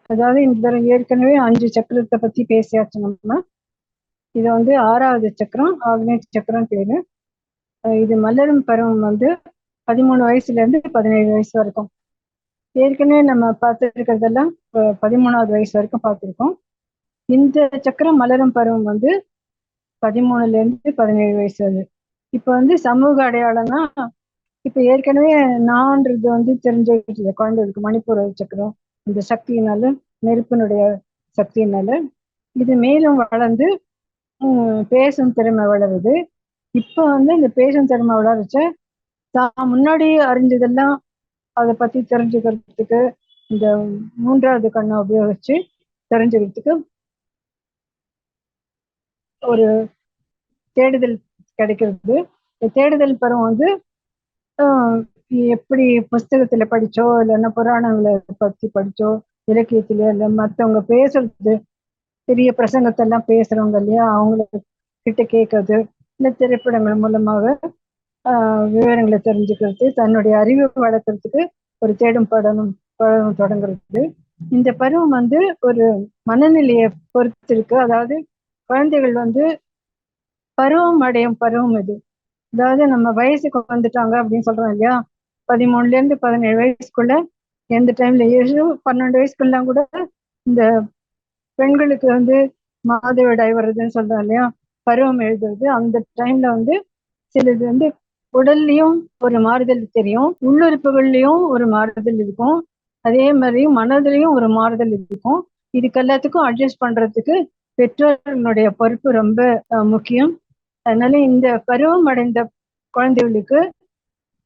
அதாவது இந்த தடவை ஏற்கனவே 5 சக்கரத்தை பத்தி பேசியாச்சு நம்ம. இது வந்து 6வது சக்கரம், ஆக்னேய சக்கரம் பேரு. இது மலரும் பருவம் வந்து 13 வயசுல இருந்து 17 வயசு வரைக்கும். ஏற்கனவே நம்ம பார்த்துருக்கிறதெல்லாம் 13வது வயசு வரைக்கும் பார்த்துருக்கோம். இந்த சக்கரம் மலரும் பருவம் வந்து 13ல இருந்து 17 வயசு அது. இப்போ வந்து சமூக அடையாளம்னா, இப்போ ஏற்கனவே நான்றது வந்து தெரிஞ்சுக்கிட்டு குழந்தைகளுக்கு மணிப்பூர சக்கரம் இந்த சக்தியினால, நெருப்பினுடைய சக்தியினால இது மேலும் வளர்ந்து பேசும் திறமை வளருது. இப்போ வந்து இந்த பேசும் திறமை வளர்ச்ச தான் முன்னாடி அறிஞ்சதெல்லாம் அதை பத்தி தெரிஞ்சுக்கிறதுக்கு இந்த 3வது கண்ணை உபயோகிச்சு தெரிஞ்சுக்கிறதுக்கு ஒரு தேடுதல் கிடைக்கிறது. இந்த தேடுதல் பருவம் வந்து எப்படி புஸ்தகத்துல படிச்சோ இல்லைன்னா புராணங்களை பத்தி படிச்சோ இலக்கியத்திலயோ இல்லை மற்றவங்க பேசுறது பெரிய பிரசங்கத்தை எல்லாம் பேசுறவங்க இல்லையா அவங்கள கிட்ட கேட்கறது இல்லை திரைப்படங்கள் மூலமாக விவரங்களை தெரிஞ்சுக்கிறது தன்னுடைய அறிவை வளர்க்கறதுக்கு ஒரு தேடும் படணும் தொடங்குறது. இந்த பருவம் வந்து ஒரு மனநிலையை பொறுத்து இருக்கு. அதாவது குழந்தைகள் வந்து பருவம் அடையும் பருவம் இது. அதாவது நம்ம வயசுக்கு வந்துட்டாங்க அப்படின்னு சொல்றோம் இல்லையா, 13ல இருந்து 17 வயசுக்குள்ள எந்த டைம்ல 12 வயசுக்குள்ள கூட இந்த பெண்களுக்கு வந்து மாதவிடாய் வருதுன்னு சொல்றோம் இல்லையா, பருவம் எழுதுறது. அந்த டைம்ல வந்து சிலது வந்து உடல்லையும் ஒரு மாறுதல் தெரியும், உள்ளுறுப்புகள்லயும் ஒரு மாறுதல் இருக்கும், அதே மாதிரி மனதிலையும் ஒரு மாறுதல் இருக்கும். இதுக்கு எல்லாத்துக்கும் அட்ஜஸ்ட் பண்றதுக்கு பெற்றோர்களுடைய பொறுப்பு ரொம்ப முக்கியம். அதனால இந்த பருவம் அடைந்த குழந்தைகளுக்கு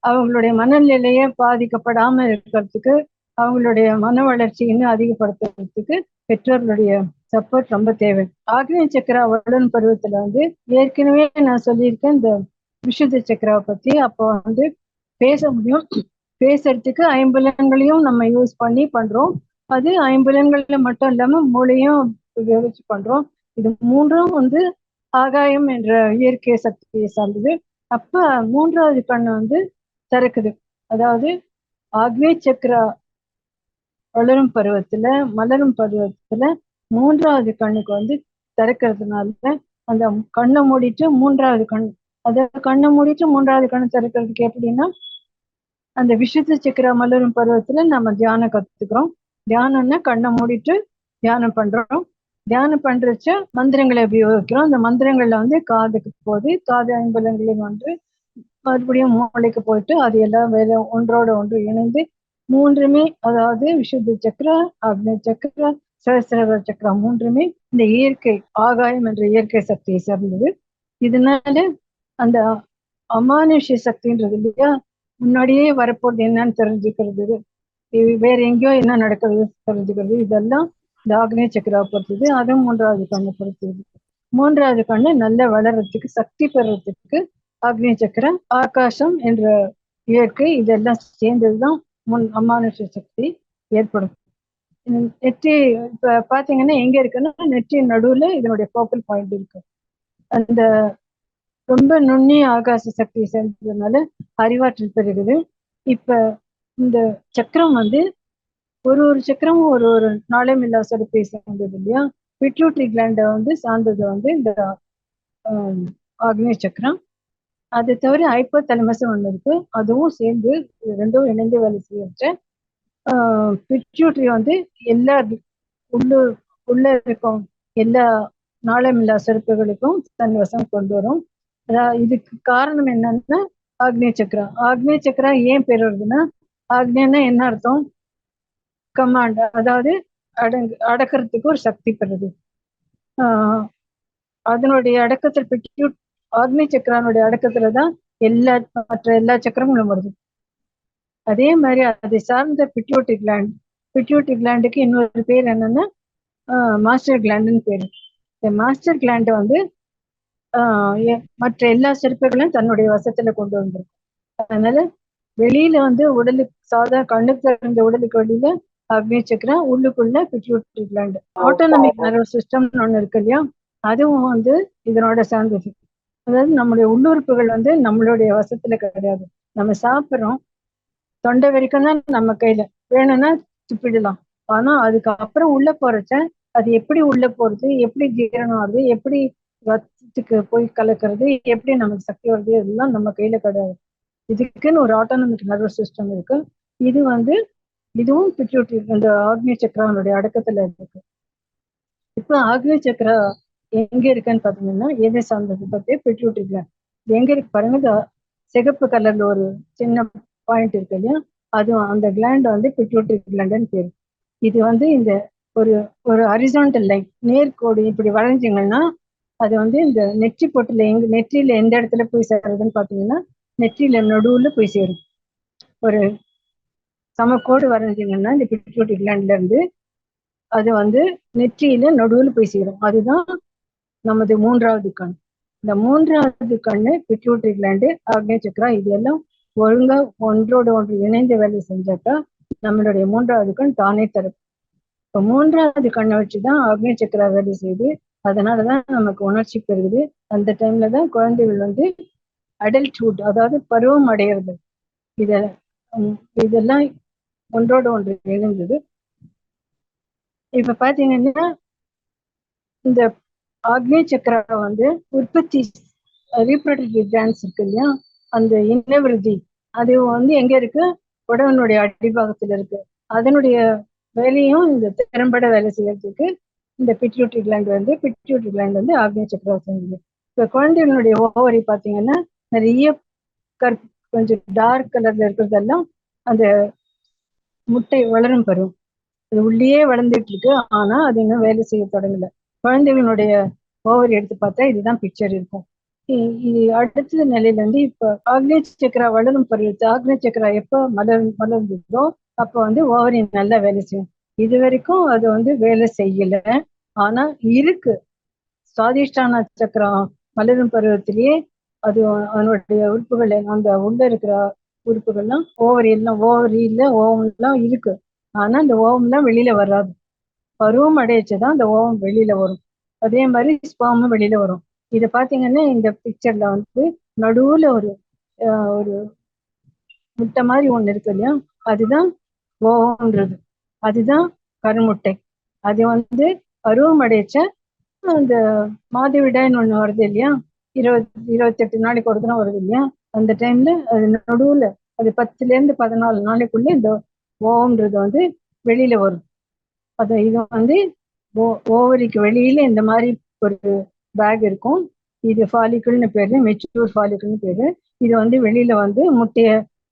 அவங்களுடைய மனநிலையை பாதிக்கப்படாம இருக்கிறதுக்கு அவங்களுடைய மன வளர்ச்சி இன்னும் அதிகப்படுத்துறதுக்கு பெற்றோர்களுடைய சப்போர்ட் ரொம்ப தேவை. ஆக்னேய சக்கரா வளரும் பருவத்துல வந்து ஏற்கனவே நான் சொல்லியிருக்கேன் இந்த விஷுத்த சக்கராவை பத்தி. அப்போ வந்து பேச முடியும், பேசுறதுக்கு ஐம்புலன்களையும் நம்ம யூஸ் பண்ணி பண்றோம். அது ஐம்புலன்கள்ல மட்டும் இல்லாம மூளையும் உபயோகிச்சு பண்றோம். இது மூன்றும் வந்து ஆகாயம் என்ற இயற்கை சக்தியை சார்ந்தது. அப்ப 3வது கண்ணு வந்து திறக்குது. அதாவது ஆக்னேய சக்கரா வளரும் பருவத்துல மலரும் பருவத்துல 3வது கண்ணுக்கு வந்து திறக்கிறதுனால அந்த கண்ணை மூடிட்டு 3வது கண், அதாவது கண்ணை மூடிட்டு 3வது கண்ணு திறக்கிறதுக்கு எப்படின்னா, அந்த விஷுத்த சக்கரா மலரும் பருவத்துல நம்ம தியானம் கத்துக்கிறோம். தியானம்னா கண்ணை மூடிட்டு தியானம் பண்றோம். தியானம் பண்றச்ச மந்திரங்களை உபயோகிக்கிறோம். அந்த மந்திரங்கள்ல வந்து காதுக்கு போகுது, காது ஐம்புலன்களையும் வந்து மறுபடியும் மூளைக்கு போயிட்டு அது எல்லாம் வேலை ஒன்றோட ஒன்று இணைந்து மூன்றுமே, அதாவது விஷுத்த சக்கரா, ஆக்னேய சக்கரா, சஹஸ்ரர சக்கரா மூன்றுமே இந்த இயற்கை ஆகாயம் என்ற இயற்கை சக்தியை சார்ந்தது. இதனால அந்த அமானுஷ சக்தின்றது இல்லையா, முன்னாடியே வரப்போறது என்னன்னு தெரிஞ்சுக்கிறது, வேற எங்கேயோ என்ன நடக்கிறது தெரிஞ்சுக்கிறது, இதெல்லாம் இந்த ஆக்னேய சக்கராவை பொறுத்தது. அதுவும் 3வது கண்ணை பொறுத்தது. 3வது கண்ணு நல்ல வளர்றதுக்கு சக்தி பெறறதுக்கு ஆக்னேய சக்கரம், ஆகாசம் என்ற இயற்கை இதெல்லாம் சேர்ந்ததுதான் அமானுஷ சக்தி ஏற்படும். நெற்றி இப்ப பாத்தீங்கன்னா எங்க இருக்குன்னா நெற்றி நடுவுல இதனுடைய ஃபோக்கல் பாயிண்ட் இருக்கு. அந்த ரொம்ப நுண்ணிய ஆகாச சக்தியை சேர்ந்ததுனால அறிவாற்றல் பெறுகிறது. இப்ப இந்த சக்கரம் வந்து ஒரு சக்கரமும் ஒரு நாளமில்லா சுரப்பியை சார்ந்தது இல்லையா. பிட்யூட்டரி கிளாண்டை வந்து சார்ந்தது வந்து இந்த ஆக்னேய சக்கரம். அதை தவிர ஹைப்போதலமஸ் ஒன்று இருக்கு, அதுவும் சேர்ந்து ரெண்டும் இணைந்து வேலை செய்யற பிட்யூட்டரி வந்து எல்லா உள்ள இருக்கும் எல்லா நாளமில்லா சுரப்புகளுக்கும் தன் வசம் கொண்டு வரும். அதாவது இதுக்கு காரணம் என்னன்னா ஆக்னேய சக்கரா. ஆக்னேய சக்கரா ஏன் பேர் வருதுன்னா, ஆக்னேயன்னா என்ன அர்த்தம், கமாண்ட், அதாவது அடக்கிறதுக்கு ஒரு சக்தி பெறுது. அதனுடைய அடக்கத்தில் ஆக்னேய சக்கரானுடைய அடக்கத்துலதான் மற்ற எல்லா சக்கரங்களும் வருது. அதே மாதிரி அதை சார்ந்த பிட்யூட்டரி கிளாண்டுக்கு இன்னொரு பேர் என்னன்னா மாஸ்டர் கிளாண்டுன்னு பேரு. இந்த மாஸ்டர் கிளாண்ட் வந்து மற்ற எல்லா சிறப்புகளையும் தன்னுடைய வசத்துல கொண்டு வந்திருக்கும். அதனால வெளியில வந்து உடலுக்கு சாதாரண கண்ணுக்கு தெரிஞ்ச உடலுக்கு வெளியில ஆக்னேய சக்கரம், உள்ளுக்குள்ள பிட்யூட்டரி கிளாண்ட். ஆட்டோனமிக் நர்வஸ் சிஸ்டம்னு ஒண்ணு இருக்கு இல்லையா, அதுவும் வந்து இதனோட சார்ந்தது. அதாவது நம்மளுடைய உள்ளுறுப்புகள் வந்து நம்மளுடைய வசத்துல கிடையாது. நம்ம சாப்பிட்றோம், தொண்டை வரைக்கும் தான் நம்ம கையில, வேணும்னா துப்பிடலாம், ஆனா அதுக்கப்புறம் உள்ள போறச்ச அது எப்படி உள்ள போறது, எப்படி ஜீரணம் ஆகுது, எப்படி ரத்தத்துக்கு போய் கலக்கிறது, எப்படி நமக்கு சக்தி வருது, எல்லாம் நம்ம கையில கிடையாது. இதுக்குன்னு ஒரு ஆட்டோனமிக் நர்வஸ் சிஸ்டம் இருக்கு. இது வந்து இதுவும் பிட்யூட்டரி இந்த ஆக்னிய சக்கரனுடைய அடக்கத்துல இருக்கு. இப்போ ஆக்னிய சக்கரா எங்க இருக்குன்னு பாத்தீங்கன்னா எதை சார்ந்தது பத்தி பிட்யூட்டரி கிளாண்ட். இது எங்க இருக்கு பாருங்க, சிகப்பு கலர்ல ஒரு சின்ன பாயிண்ட் இருக்கு இல்லையா, அது அந்த கிளாண்ட் வந்து பிட்யூட்டரி கிளாண்டுன்னு பேரு. இது வந்து இந்த ஒரு ஒரு ஹரிசாண்டல் லைன் நேர்கோடு இப்படி வளைஞ்சிங்கன்னா அது வந்து இந்த நெற்றி பொட்டுல நெற்றியில எந்த இடத்துல போய் சேருதுன்னு பாத்தீங்கன்னா நெற்றியில நடுவுல போய் சேரும். ஒரு சமக்கோடு வரைஞ்சிங்கன்னா இந்த பிட்யூட்டரி கிளாண்ட்ல இருந்து அது வந்து நெற்றியில நடுவுல போய் சேரும். அதுதான் நமது மூன்றாவது கண். இந்த மூன்றாவது கண்ணு பிட்யூட்டரி கிளாண்டு, ஆக்னிய சக்கரா, இது எல்லாம் ஒழுங்கா ஒன்றோடு ஒன்று இணைந்து வேலை செஞ்சாக்கா நம்மளுடைய மூன்றாவது கண் தானே தரும். இப்போ மூன்றாவது கண்ணை வச்சுதான் ஆக்னிய சக்கரா வேலை செய்யுது. அதனாலதான் நமக்கு உணர்ச்சி பெறுகுது. அந்த டைம்ல தான் குழந்தைகள் வந்து அடல்ட்ஹுட், அதாவது பருவம் அடையிறது. இத இதெல்லாம் ஒன்றோடு ஒன்று இணைந்தது. இப்ப பாத்தீங்கன்னா இந்த ஆக்னிய சக்கரா வந்து உற்பத்தி ரீப்ரொடக்டிவ் டான்ஸ் இருக்கு இல்லையா, அந்த இனவிருத்தி அது வந்து எங்க இருக்கு, உடவனுடைய அடிபாகத்துல இருக்கு. அதனுடைய வேலையும் இந்த திறம்பட வேலை செய்யறதுக்கு இந்த பிட்யூட்டரி கிளாண்ட் வந்து ஆக்னிய சக்கரா செஞ்சது. இப்போ குழந்தைகளுடைய ஓவரி பார்த்தீங்கன்னா நிறைய கொஞ்சம் டார்க் கலர்ல இருக்கிறதெல்லாம் அந்த முட்டை வளரும் பருவம். அது உள்ளேயே வளர்ந்துட்டு இருக்கு, ஆனா அது இன்னும் வேலை செய்ய தொடங்கல. குழந்தைகளுடைய ஓவரி எடுத்து பார்த்தா இதுதான் பிக்சர் இருக்கும். இது அடுத்த நிலையில இருந்து இப்ப ஆக்னிய சக்கரா வளரும் பருவத்து ஆக்னிய சக்கரா எப்போ மலர்ந்ததோ அப்ப வந்து ஓவரி நல்லா வேலை செய்யும். இது வரைக்கும் அது வந்து வேலை செய்யல, ஆனா இருக்கு. சுவாதிஷ்டான சக்கரம் மலரும் பருவத்திலேயே அது அதனுடைய உறுப்புகள் அந்த உள்ள இருக்கிற உறுப்புகள்லாம் ஓவரியில ஓவம்லாம் இருக்கு. ஆனா இந்த ஓவம்லாம் வெளியில வராது. பருவம் அடையச்சுதான் அந்த ஓவம் வெளியில வரும். அதே மாதிரி ஸ்பாமும் வெளியில வரும். இதை பாத்தீங்கன்னா இந்த பிக்சர்ல வந்து நடுவுல ஒரு ஒரு முட்டை மாதிரி ஒண்ணு இருக்கு இல்லையா, அதுதான் ஓவம்ன்றது. அதுதான் கருமுட்டை. அது வந்து பருவம் அடையச்ச அந்த மாதவிடாய்ன்னு ஒண்ணு வருது இல்லையா, 28 நாளைக்கு ஒரு தினம் வருது இல்லையா, அந்த டைம்ல அது நடுவுல அது 10 to 14 நாளைக்குள்ள இந்த ஓவம்ன்றது வந்து வெளியில வரும். அது இது வந்து ஓவரிக்கு வெளியில இந்த மாதிரி ஒரு பேக் இருக்கும். இது ஃபாலிக்கல்னு பேரு, மெச்சூர் ஃபாலிக்கல்னு பேரு. இது வந்து வெளியில வந்து முட்டைய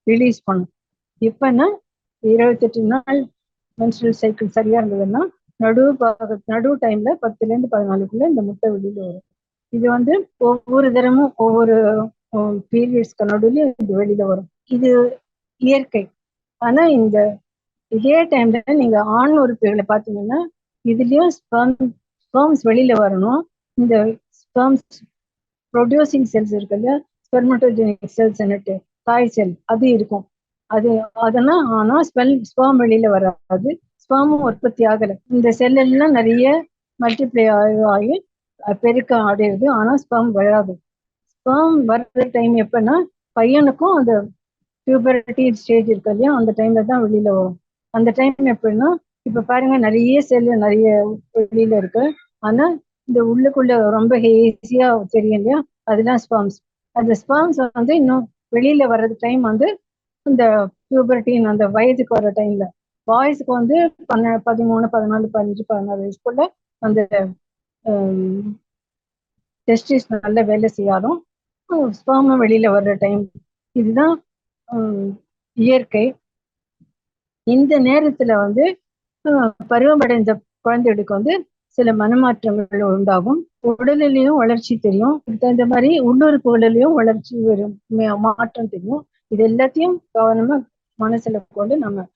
ரிலீஸ் பண்ணும். இப்பன்னா 28 நாள் மென்ஸ்ட்ரல் சைக்கிள் சரியா இருந்ததுன்னா நடு டைம்ல 10 to 14 இந்த முட்டை வெளியில வரும். இது வந்து ஒவ்வொரு தரமும் ஒவ்வொரு பீரியட்ஸ்க்கு நடுவுலயும் இது வெளியில வரும். இது இயற்கை. ஆனா இந்த இதே டைம்ல நீங்க ஆண் உறுப்புகளை பார்த்தீங்கன்னா இதுலயும் ஸ்பெர்ம்ஸ் வெளியில வரணும். இந்த ஸ்பெர்ம்ஸ் ப்ரொடியூசிங் செல்ஸ் இருக்கு இல்லையா, ஸ்பெர்மட்டோஜெனிக் செல்ஸ், தாய் செல் அது இருக்கும். அதெல்லாம் ஆனா ஸ்பெர்ம் வெளியில வராது. ஸ்பெர்மும் உற்பத்தி ஆகலை. இந்த செல் எல்லாம் நிறைய மல்டிப்ளை ஆகி பெருக்கம் அடையுது, ஆனா ஸ்பெர்ம் வராது. ஸ்பெர்ம் வர்ற டைம் எப்பன்னா பையனுக்கும் அந்த பியூபர்ட்டி ஸ்டேஜ் இருக்கு இல்லையா, அந்த டைம்ல தான் வெளியில வரும். அந்த டைம் எப்படின்னா இப்ப பாருங்க நிறைய செல் நிறைய வெளியில இருக்கு, ஆனா இந்த உள்ளுக்குள்ள ரொம்ப ஹேசியா தெரியும் இல்லையா, அதுதான் ஸ்பெர்ம்ஸ். அந்த ஸ்பெர்ம்ஸ் வந்து இன்னும் வெளியில வர்றது டைம் வந்து இந்த பியூபர்ட்டின்னு அந்த வயதுக்கு வர டைம்ல. பாய்ஸுக்கு வந்து 13, 14, 15, 16 வயசுக்குள்ள அந்த டெஸ்டிஸ் நல்ல வேலை செய்யாலும் ஸ்பெர்மும் வெளியில வர்ற டைம். இதுதான் இயற்கை. இந்த நேரத்துல வந்து பருவமடைந்த குழந்தைகளுக்கு வந்து சில மனமாற்றங்கள் உண்டாகும். உடலிலையும் வளர்ச்சி தெரியும், தகுந்த மாதிரி உள்ளுறுப்புகளிலையும் வளர்ச்சி வரும், மாற்றம் தெரியும். இது எல்லாத்தையும் கவனமா மனசுல கொண்டு நம்ம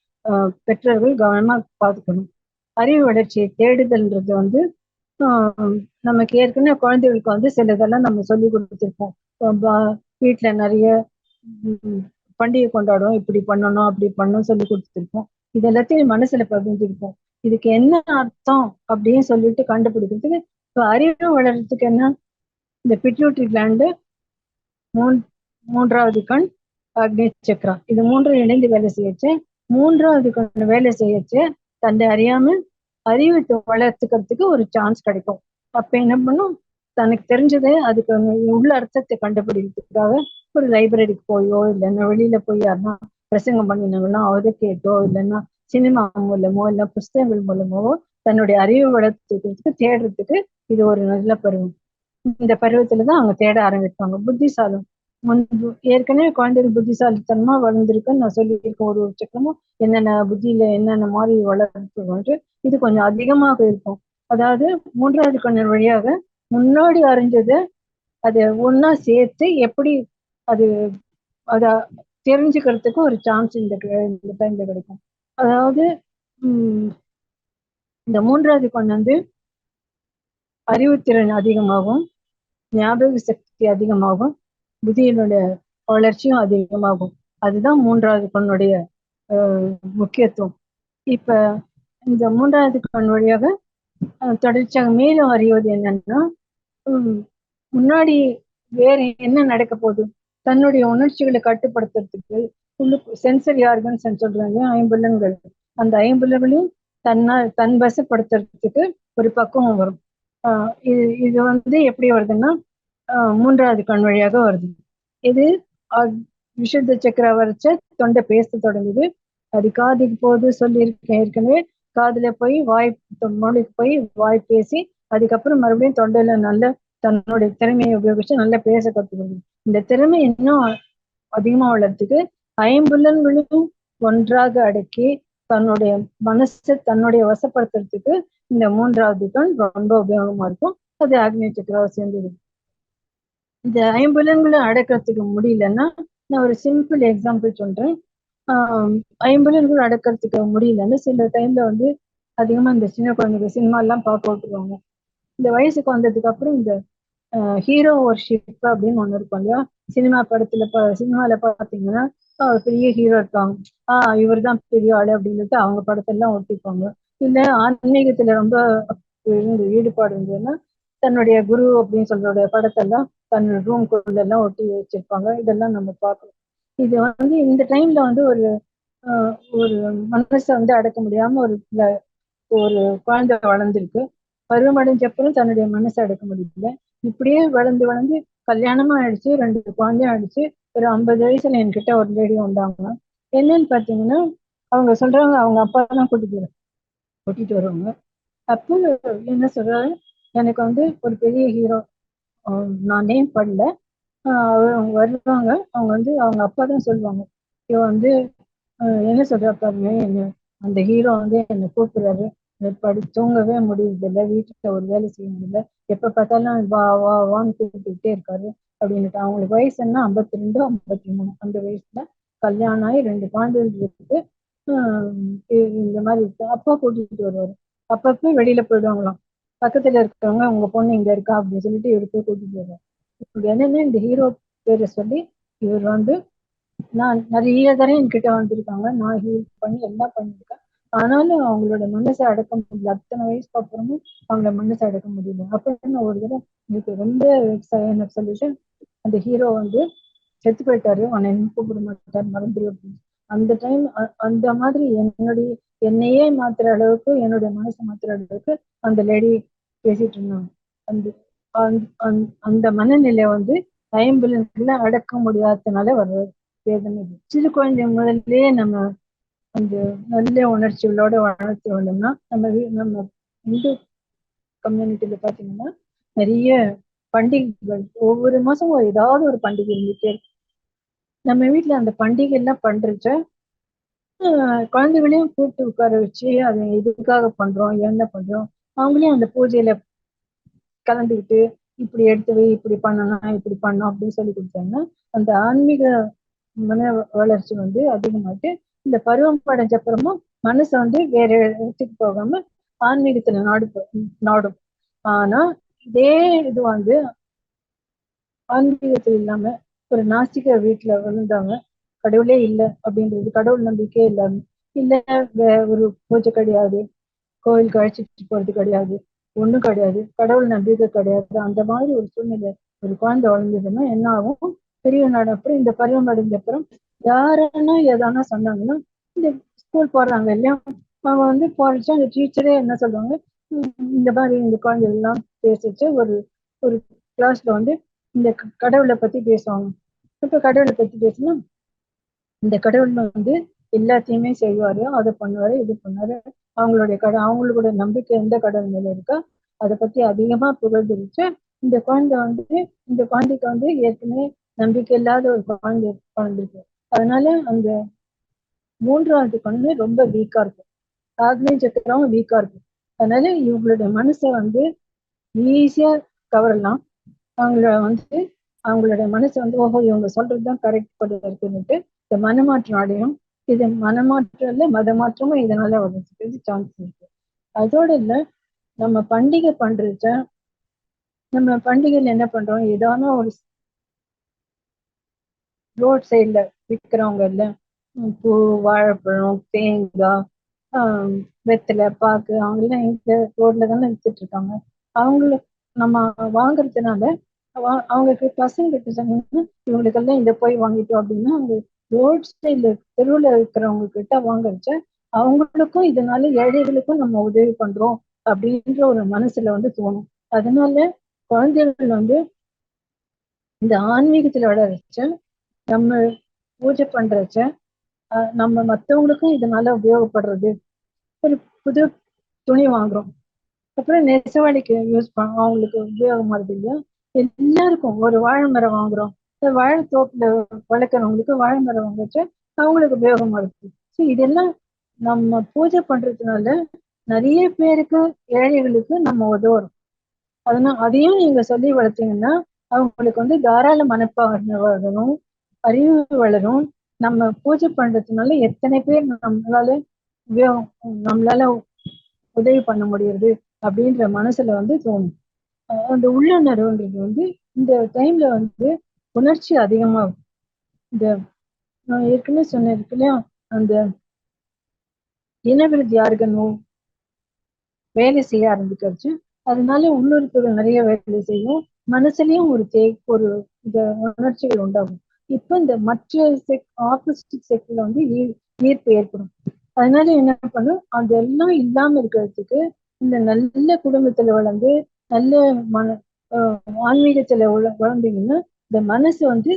பெற்றோர்கள் கவனமா பார்த்துக்கணும். அறிவு வளர்ச்சியை தேடுதல்ன்றது வந்து நமக்கு ஏற்கனவே குழந்தைகளுக்கு வந்து சிலதெல்லாம் நம்ம சொல்லி கொடுத்துருப்போம். வீட்டுல நிறைய பண்டிகை கொண்டாடுவோம், இப்படி பண்ணணும் அப்படி பண்ணணும் சொல்லி கொடுத்துருப்போம். இது எல்லாத்தையும் மனசுல பதிஞ்சிருப்போம். இதுக்கு என்ன அர்த்தம் அப்படின்னு சொல்லிட்டு கண்டுபிடிக்கிறதுக்கு இப்போ அறிவு வளர்றதுக்கு என்ன, இந்த பிட்யூட்டரி கிளாண்டு, மூன்றாவது கண், ஆக்னிய சக்கரா, இது மூன்றும் இணைந்து வேலை செய்யச்சு. மூன்றாவது கண் வேலை செய்யச்சு தன்னை அறியாம அறிவை வளர்த்துக்கிறதுக்கு ஒரு சான்ஸ் கிடைக்கும். அப்ப என்ன பண்ணும், தனக்கு தெரிஞ்சதை அதுக்கு உள்ள அர்த்தத்தை கண்டுபிடிக்கிறதுக்காக ஒரு லைப்ரரிக்கு போயோ இல்லைன்னா வெளியில போய் யாருன்னா பிரசங்கம் பண்ணினாங்கன்னா அதை கேட்டோ இல்லைன்னா சினிமா மூலமோ இல்லை புஸ்தகங்கள் மூலமோ தன்னுடைய அறிவை வளர்த்துக்கிறதுக்கு தேடுறதுக்கு இது ஒரு நல்ல பருவம். இந்த பருவத்துலதான் அவங்க தேட ஆரம்பிப்பாங்க. புத்திசாலம் முன்பு ஏற்கனவே குழந்தைகள் புத்திசாலித்தனமா வளர்ந்துருக்குன்னு நான் சொல்லியிருக்கேன். ஒரு சக்கரமும் என்னென்ன புத்தியில என்னென்ன மாதிரி வளர்த்து இது கொஞ்சம் அதிகமாக இருக்கும். அதாவது மூன்றாவது கண்ணன் வழியாக முன்னாடி அறிஞ்சதை அதை ஒன்னா சேர்த்து எப்படி அது அத தெரிஞ்சுக்கிறதுக்கு ஒரு சான்ஸ் இந்த டைம்ல கிடைக்கும். அதாவது இந்த மூன்றாவது கண் வந்து அறிவுத்திறன் அதிகமாகும், ஞாபக சக்தி அதிகமாகும், புத்தியினுடைய வளர்ச்சியும் அதிகமாகும். அதுதான் மூன்றாவது கண்ணுடைய முக்கியத்துவம். இப்ப இந்த மூன்றாவது கண் வழியாக தொடர்ச்சியாக மேலும் அறிவது என்னன்னா, முன்னாடி வேற என்ன நடக்க போகுது, தன்னுடைய உணர்ச்சிகளை கட்டுப்படுத்துறதுக்கு சென்சரி ஆர்கன்ஸ் சொல்றாங்க, ஐம்புலன்கள். அந்த ஐம்புலன்களையும் தன் வசப்படுத்துறதுக்கு ஒரு பக்குவம் வரும். இது வந்து எப்படி வருதுன்னா மூன்றாவது கண் வழியாக வருது. இது விஷுத்த சக்கர வரைச்ச தொண்டை பேச தொடங்குது. அது காதுக்கு போது சொல்லியிருக்கேன் ஏற்கனவே. காதுல போய் வாய் மொழிக்கு போய் வாய் பேசி அதுக்கப்புறம் மறுபடியும் தொண்டையில நல்ல தன்னுடைய திறமையை உபயோகிச்சு நல்லா பேச கற்றுக்கணும். இந்த திறமை இன்னும் அதிகமா வளர்த்துக்கு ஐம்புலன்களையும் ஒன்றாக அடக்கி தன்னுடைய மனசை தன்னுடைய வசப்படுத்துறதுக்கு இந்த மூன்றாவது கண் ரொம்ப உபயோகமா இருக்கும். அது ஆக்னிய சக்கராவை சேர்ந்தது. இந்த ஐம்புலன்களை அடக்கிறதுக்கு முடியலன்னா நான் ஒரு சிம்பிள் எக்ஸாம்பிள் சொல்றேன். ஐம்புலன்கள் அடக்கிறதுக்கு முடியலன்னு சில டைம்ல வந்து அதிகமா இந்த சின்ன குழந்தைங்க சினிமா எல்லாம் பார்க்க விட்டுருவாங்க. இந்த வயசுக்கு வந்ததுக்கு அப்புறம் இந்த ஹீரோ ஒர்ஷிப் அப்படின்னு ஒண்ணு இருக்கும் இல்லையா, சினிமா படத்துல சினிமால பாத்தீங்கன்னா பெரிய ஹீரோ இருப்பாங்க, இவர் தான் பெரிய ஆளு அப்படின்னுட்டு அவங்க படத்தெல்லாம் ஒட்டிப்பாங்க. இல்ல ஆன்மீகத்துல ரொம்ப ஈடுபாடு இருந்ததுன்னா தன்னுடைய குரு அப்படின்னு சொல்ற படத்தெல்லாம் தன் ரூம்குள்ள எல்லாம் ஒட்டி வச்சிருப்பாங்க. இதெல்லாம் நம்ம பார்க்கணும். இது வந்து இந்த டைம்ல வந்து ஒரு மனசை வந்து அடக்க முடியாம ஒரு குழந்தை வளர்ந்துருக்கு. பருவமடைஞ்சப்பறம் தன்னுடைய மனசை அடக்க முடியல. இப்படியே வளர்ந்து வளர்ந்து கல்யாணமா ஆயிடுச்சு, 2 குழந்தையும் ஆயிடுச்சு. ஒரு 50 வயசுல என்கிட்ட ஒரு லேடி வந்தாங்க. என்னன்னு பாத்தீங்கன்னா அவங்க சொல்றாங்க அவங்க அப்பா தான் கூட்டிட்டு வருவாங்க. அப்போ என்ன சொல்றாரு, எனக்கு வந்து ஒரு பெரிய ஹீரோ, நான் நேம் பண்ணல, அவங்க வருவாங்க. அவங்க வந்து அவங்க அப்பா தான் சொல்லுவாங்க, இவன் வந்து என்ன சொல்றா பாருங்க, அந்த ஹீரோ வந்து என்னை கூப்பிடுறாரு, தூங்கவே முடியறதில்ல, வீட்டுல ஒரு வேலை செய்ய முடியல, எப்ப பார்த்தாலும் வா வா வான்னு கூப்பிட்டுக்கிட்டே இருக்காரு அப்படின்னுட்டு. அவங்களுக்கு வயசு என்ன 52 53. அந்த வயசுல கல்யாணம் ஆகி 2 குழந்தைகள் இருக்கு. இந்த மாதிரி இருக்கு. அப்பா கூட்டிட்டு வருவாரு. அப்பப்போ வெளியில போயிடுவாங்களாம். பக்கத்துல இருக்கிறவங்க உங்க பொண்ணு இங்க இருக்கா அப்படின்னு சொல்லிட்டு இவரு போய் கூட்டிட்டு வருவாரு. இப்படி என்னன்னா இந்த ஹீரோ பேரை சொல்லி இவர் வந்து, நான் நிறைய தடவை என்கிட்ட வந்திருக்காங்க, நான் ஹீல் பண்ணி எல்லாம் பண்ணியிருக்கேன், ஆனாலும் அவங்களோட மனசை அடக்க முடியல. அத்தனை வயசுக்கு அப்புறமும் அவங்களோட மனசை அடக்க முடியல. அப்படின்னு ஒரு தடவை எனக்கு ரொம்ப சொல்லிட்டு அந்த ஹீரோ வந்து செத்து போயிட்டாரு, அவனை கூப்பிட மாட்டார், மறந்துரு அப்படின்னு. அந்த டைம் அந்த மாதிரி என்னையே மாத்துற அளவுக்கு, என்னுடைய மனசை மாத்துற அளவுக்கு அந்த லேடி பேசிட்டு இருந்தாங்க. அந்த மனநிலை வந்து ஐம்புலன்களை அடக்க முடியாததுனால வர்ற வேதனை. சிறு குழந்தை முதல்லயே நம்ம அந்த நல்ல உணர்ச்சிகளோட வளர்த்து வந்தோம்னா நம்ம இந்து கம்யூனிட்டியில பாத்தீங்கன்னா நிறைய பண்டிகைகள், ஒவ்வொரு மாசமும் ஏதாவது ஒரு பண்டிகை இருந்துட்டே இருக்கு. நம்ம வீட்டுல அந்த பண்டிகை எல்லாம் பண்றச்ச குழந்தைகளையும் கூப்பிட்டு உட்கார வச்சு அதை எதுக்காக பண்றோம் என்ன பண்றோம் அவங்களையும் அந்த பூஜையில கலந்துக்கிட்டு இப்படி எடுத்து வை, இப்படி பண்ணணும், இப்படி பண்ணோம் அப்படின்னு சொல்லி கொடுத்தாங்கன்னா அந்த ஆன்மீக மன வளர்ச்சி வந்து அதிகமாட்டு இந்த பருவம் அடைஞ்சப்புறமும் மனசு வந்து வேற இடத்துக்கு போகாம ஆன்மீகத்துல நாடும். ஆனா இதே இது வந்து ஆன்மீகத்துல இல்லாம ஒரு நாஸ்திக வீட்டுல விழுந்தாங்க, கடவுளே இல்லை அப்படின்றது, கடவுள் நம்பிக்கையே இல்லாம, இல்ல ஒரு பூஜை கிடையாது, கோயிலுக்கு அழைச்சிட்டு போறது கிடையாது, ஒண்ணும் கிடையாது, கடவுள் நம்பிக்கை கிடையாது, அந்த மாதிரி ஒரு சூழ்நிலை ஒரு குழந்தை வளர்ந்ததுன்னா என்ன ஆகும், பெரிய நடப்புறம் இந்த பருவம் அடைஞ்ச அப்புறம் யாருன்னா எதானா சொன்னாங்கன்னா, இந்த ஸ்கூல் போடுறாங்க இல்லையா, அவங்க வந்து போறச்சு அந்த டீச்சரே என்ன சொல்லுவாங்க, இந்த மாதிரி இந்த குழந்தைகள் எல்லாம் பேசிச்சு ஒரு ஒரு கிளாஸ்ல வந்து இந்த கடவுளை பத்தி பேசுவாங்க. இப்ப கடவுளை பத்தி பேசினா இந்த கடவுள் வந்து எல்லாத்தையுமே செய்வாரு, அதை பண்ணுவாரு, இது பண்ணாரு. அவங்களோட நம்பிக்கை எந்த கடவுள் மேல இருக்கா அதை பத்தி அதிகமா புகழ்ந்துருச்சு. இந்த குழந்தை வந்து இந்த குழந்தைக்கு வந்து ஏற்கனவே நம்பிக்கை இல்லாத ஒரு குழந்தைக்கு அதனால அந்த மூன்றாவது கண்ணு ரொம்ப வீக்கா இருக்கும். ஆக்னேய சக்கரம் வீக்கா இருக்கும். அதனால இவங்களுடைய மனசை வந்து ஈஸியா கவரலாம். அவங்களுடைய மனசு வந்து ஓஹோ இவங்க சொல்றதுதான் கரெக்ட் படி இருக்குன்னுட்டு இந்த மனமாற்றம் அடையும். இது மனமாற்றம் இல்ல மத மாற்றமும் இதனால வர்றதுக்கு சான்ஸ் இருக்கு. அதோட இல்ல, நம்ம பண்டிகை பண்றச்ச நம்ம பண்டிகையில என்ன பண்றோம், ஏதான ஒரு ரோட் சைட்ல விற்கிறவங்க இல்ல பூ, வாழைப்பழம், தேங்காய், வெத்தலை, பாக்கு அவங்கெல்லாம் எங்க ரோட்ல தானே வித்துட்டு இருக்காங்க. அவங்களுக்கு நம்ம வாங்குறதுனால அவங்களுக்கு பசங்க கிட்ட சொன்னீங்கன்னா இவங்களுக்கெல்லாம் இதை போய் வாங்கிட்டோம் அப்படின்னா அவங்க ரோட் சைட்ல தெருவுல இருக்கிறவங்க கிட்ட வாங்குறச்ச அவங்களுக்கும் இதனால ஏழைகளுக்கும் நம்ம உதவி பண்றோம் அப்படின்ற ஒரு மனசுல வந்து தோணும். அதனால குழந்தைகள் வந்து இந்த ஆன்மீகத்துல வளர்ச்ச நம்ம பூஜை பண்றச்ச நம்ம மற்றவங்களுக்கும் இதனால உபயோகப்படுறது. ஒரு புது துணி வாங்குறோம், அப்புறம் நெசவாளிக்கு யூஸ் பண்ணோம், அவங்களுக்கு உபயோகமா இருக்கு இல்லையா. எல்லாருக்கும் ஒரு வாழை மரம் வாங்குறோம், வாழை தோப்புல வளர்க்குறவங்களுக்கு வாழை மரம் வாங்குறச்ச அவங்களுக்கு உபயோகமா இருக்கு. ஸோ இதெல்லாம் நம்ம பூஜை பண்றதுனால நிறைய பேருக்கு ஏழைகளுக்கு நம்ம உதவுறோம். அதனால அதையும் நீங்க சொல்லி வளர்த்தீங்கன்னா அவங்களுக்கு வந்து தாராள மனப்பான்மை வளரும், அறிவு வளரும். நம்ம பூஜை பண்றதுனால எத்தனை பேர் நம்மளால உதவி பண்ண முடியுது அப்படின்ற மனசுல வந்து தோணும். அந்த உள்ளுணர்வுன்றது வந்து இந்த டைம்ல வந்து உணர்ச்சி அதிகமாகும். இந்த நான் ஏற்கனவே சொன்னேன் இல்லையா, அந்த இனவிருத்தி ஆர்கனும் வேலை செய்ய ஆரம்பிச்சிருச்சு. அதனால உள்ளுறுப்புகள் நிறைய வேலை செய்யும், மனசுலயும் ஒரு இந்த உணர்ச்சிகள் உண்டாகும். இப்ப இந்த மற்ற ஆப்போசிட் செக்ல வந்து ஈர்ப்பு ஏற்படும். அதனால என்ன பண்ணும், அதெல்லாம் இல்லாம இருக்கிறதுக்கு இந்த நல்ல குடும்பத்துல வளர்ந்து நல்ல ஆன்மீகத்துல வளர்ந்தீங்கன்னா இந்த மனசு வந்து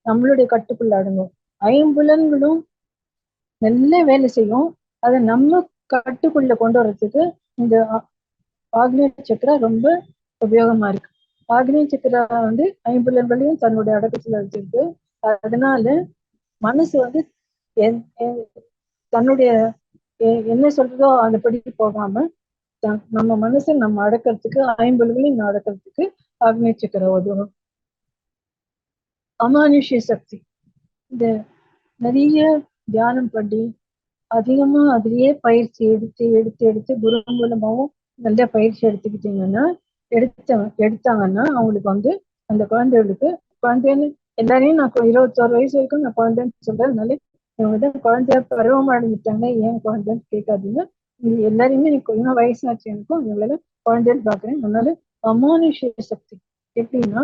நம்மளுடைய கட்டுக்குள்ள அடங்கும். ஐம்புலன்களும் நல்ல வேலை செய்யும். அதை நம்ம கட்டுக்குள்ள கொண்டு வர்றதுக்கு இந்த ஆக்னேய சக்கரா ரொம்ப உபயோகமா இருக்கு. ஆக்னேய சக்கரா வந்து ஐம்புலன்களையும் தன்னுடைய அடக்கத்துல வச்சிருக்கு. அதனால மனசு வந்து தன்னுடைய என்ன சொல்றதோ அதைப்படி போகாம நம்ம மனசை நம்ம அடக்கிறதுக்கு ஐம்புலன்களையும் அடக்கிறதுக்கு ஆக்னேய சக்கரா உதவும். அமானுஷ்ய சக்தி, இந்த நிறைய தியானம் பண்ணி அதிகமா அதுலயே பயிற்சி எடுத்து எடுத்து எடுத்து குரு மூலமாவும் நல்ல பயிற்சி எடுத்துக்கிட்டீங்கன்னா எடுத்தாங்கன்னா அவங்களுக்கு வந்து அந்த குழந்தைன்னு எல்லாரையும் நான் 21 வயசு வரைக்கும் நான் குழந்தைன்னு சொல்றதுனால இவங்க தான் குழந்தை பருவம் அடைஞ்சிட்டாங்க ஏன் குழந்தைன்னு கேட்காதீங்க. இது எல்லாரையுமே இன்னும் வயசாச்சு எனக்கும் இவங்கள குழந்தைன்னு பாக்குறேன். அதனால அமானுஷ்ய சக்தி எப்படின்னா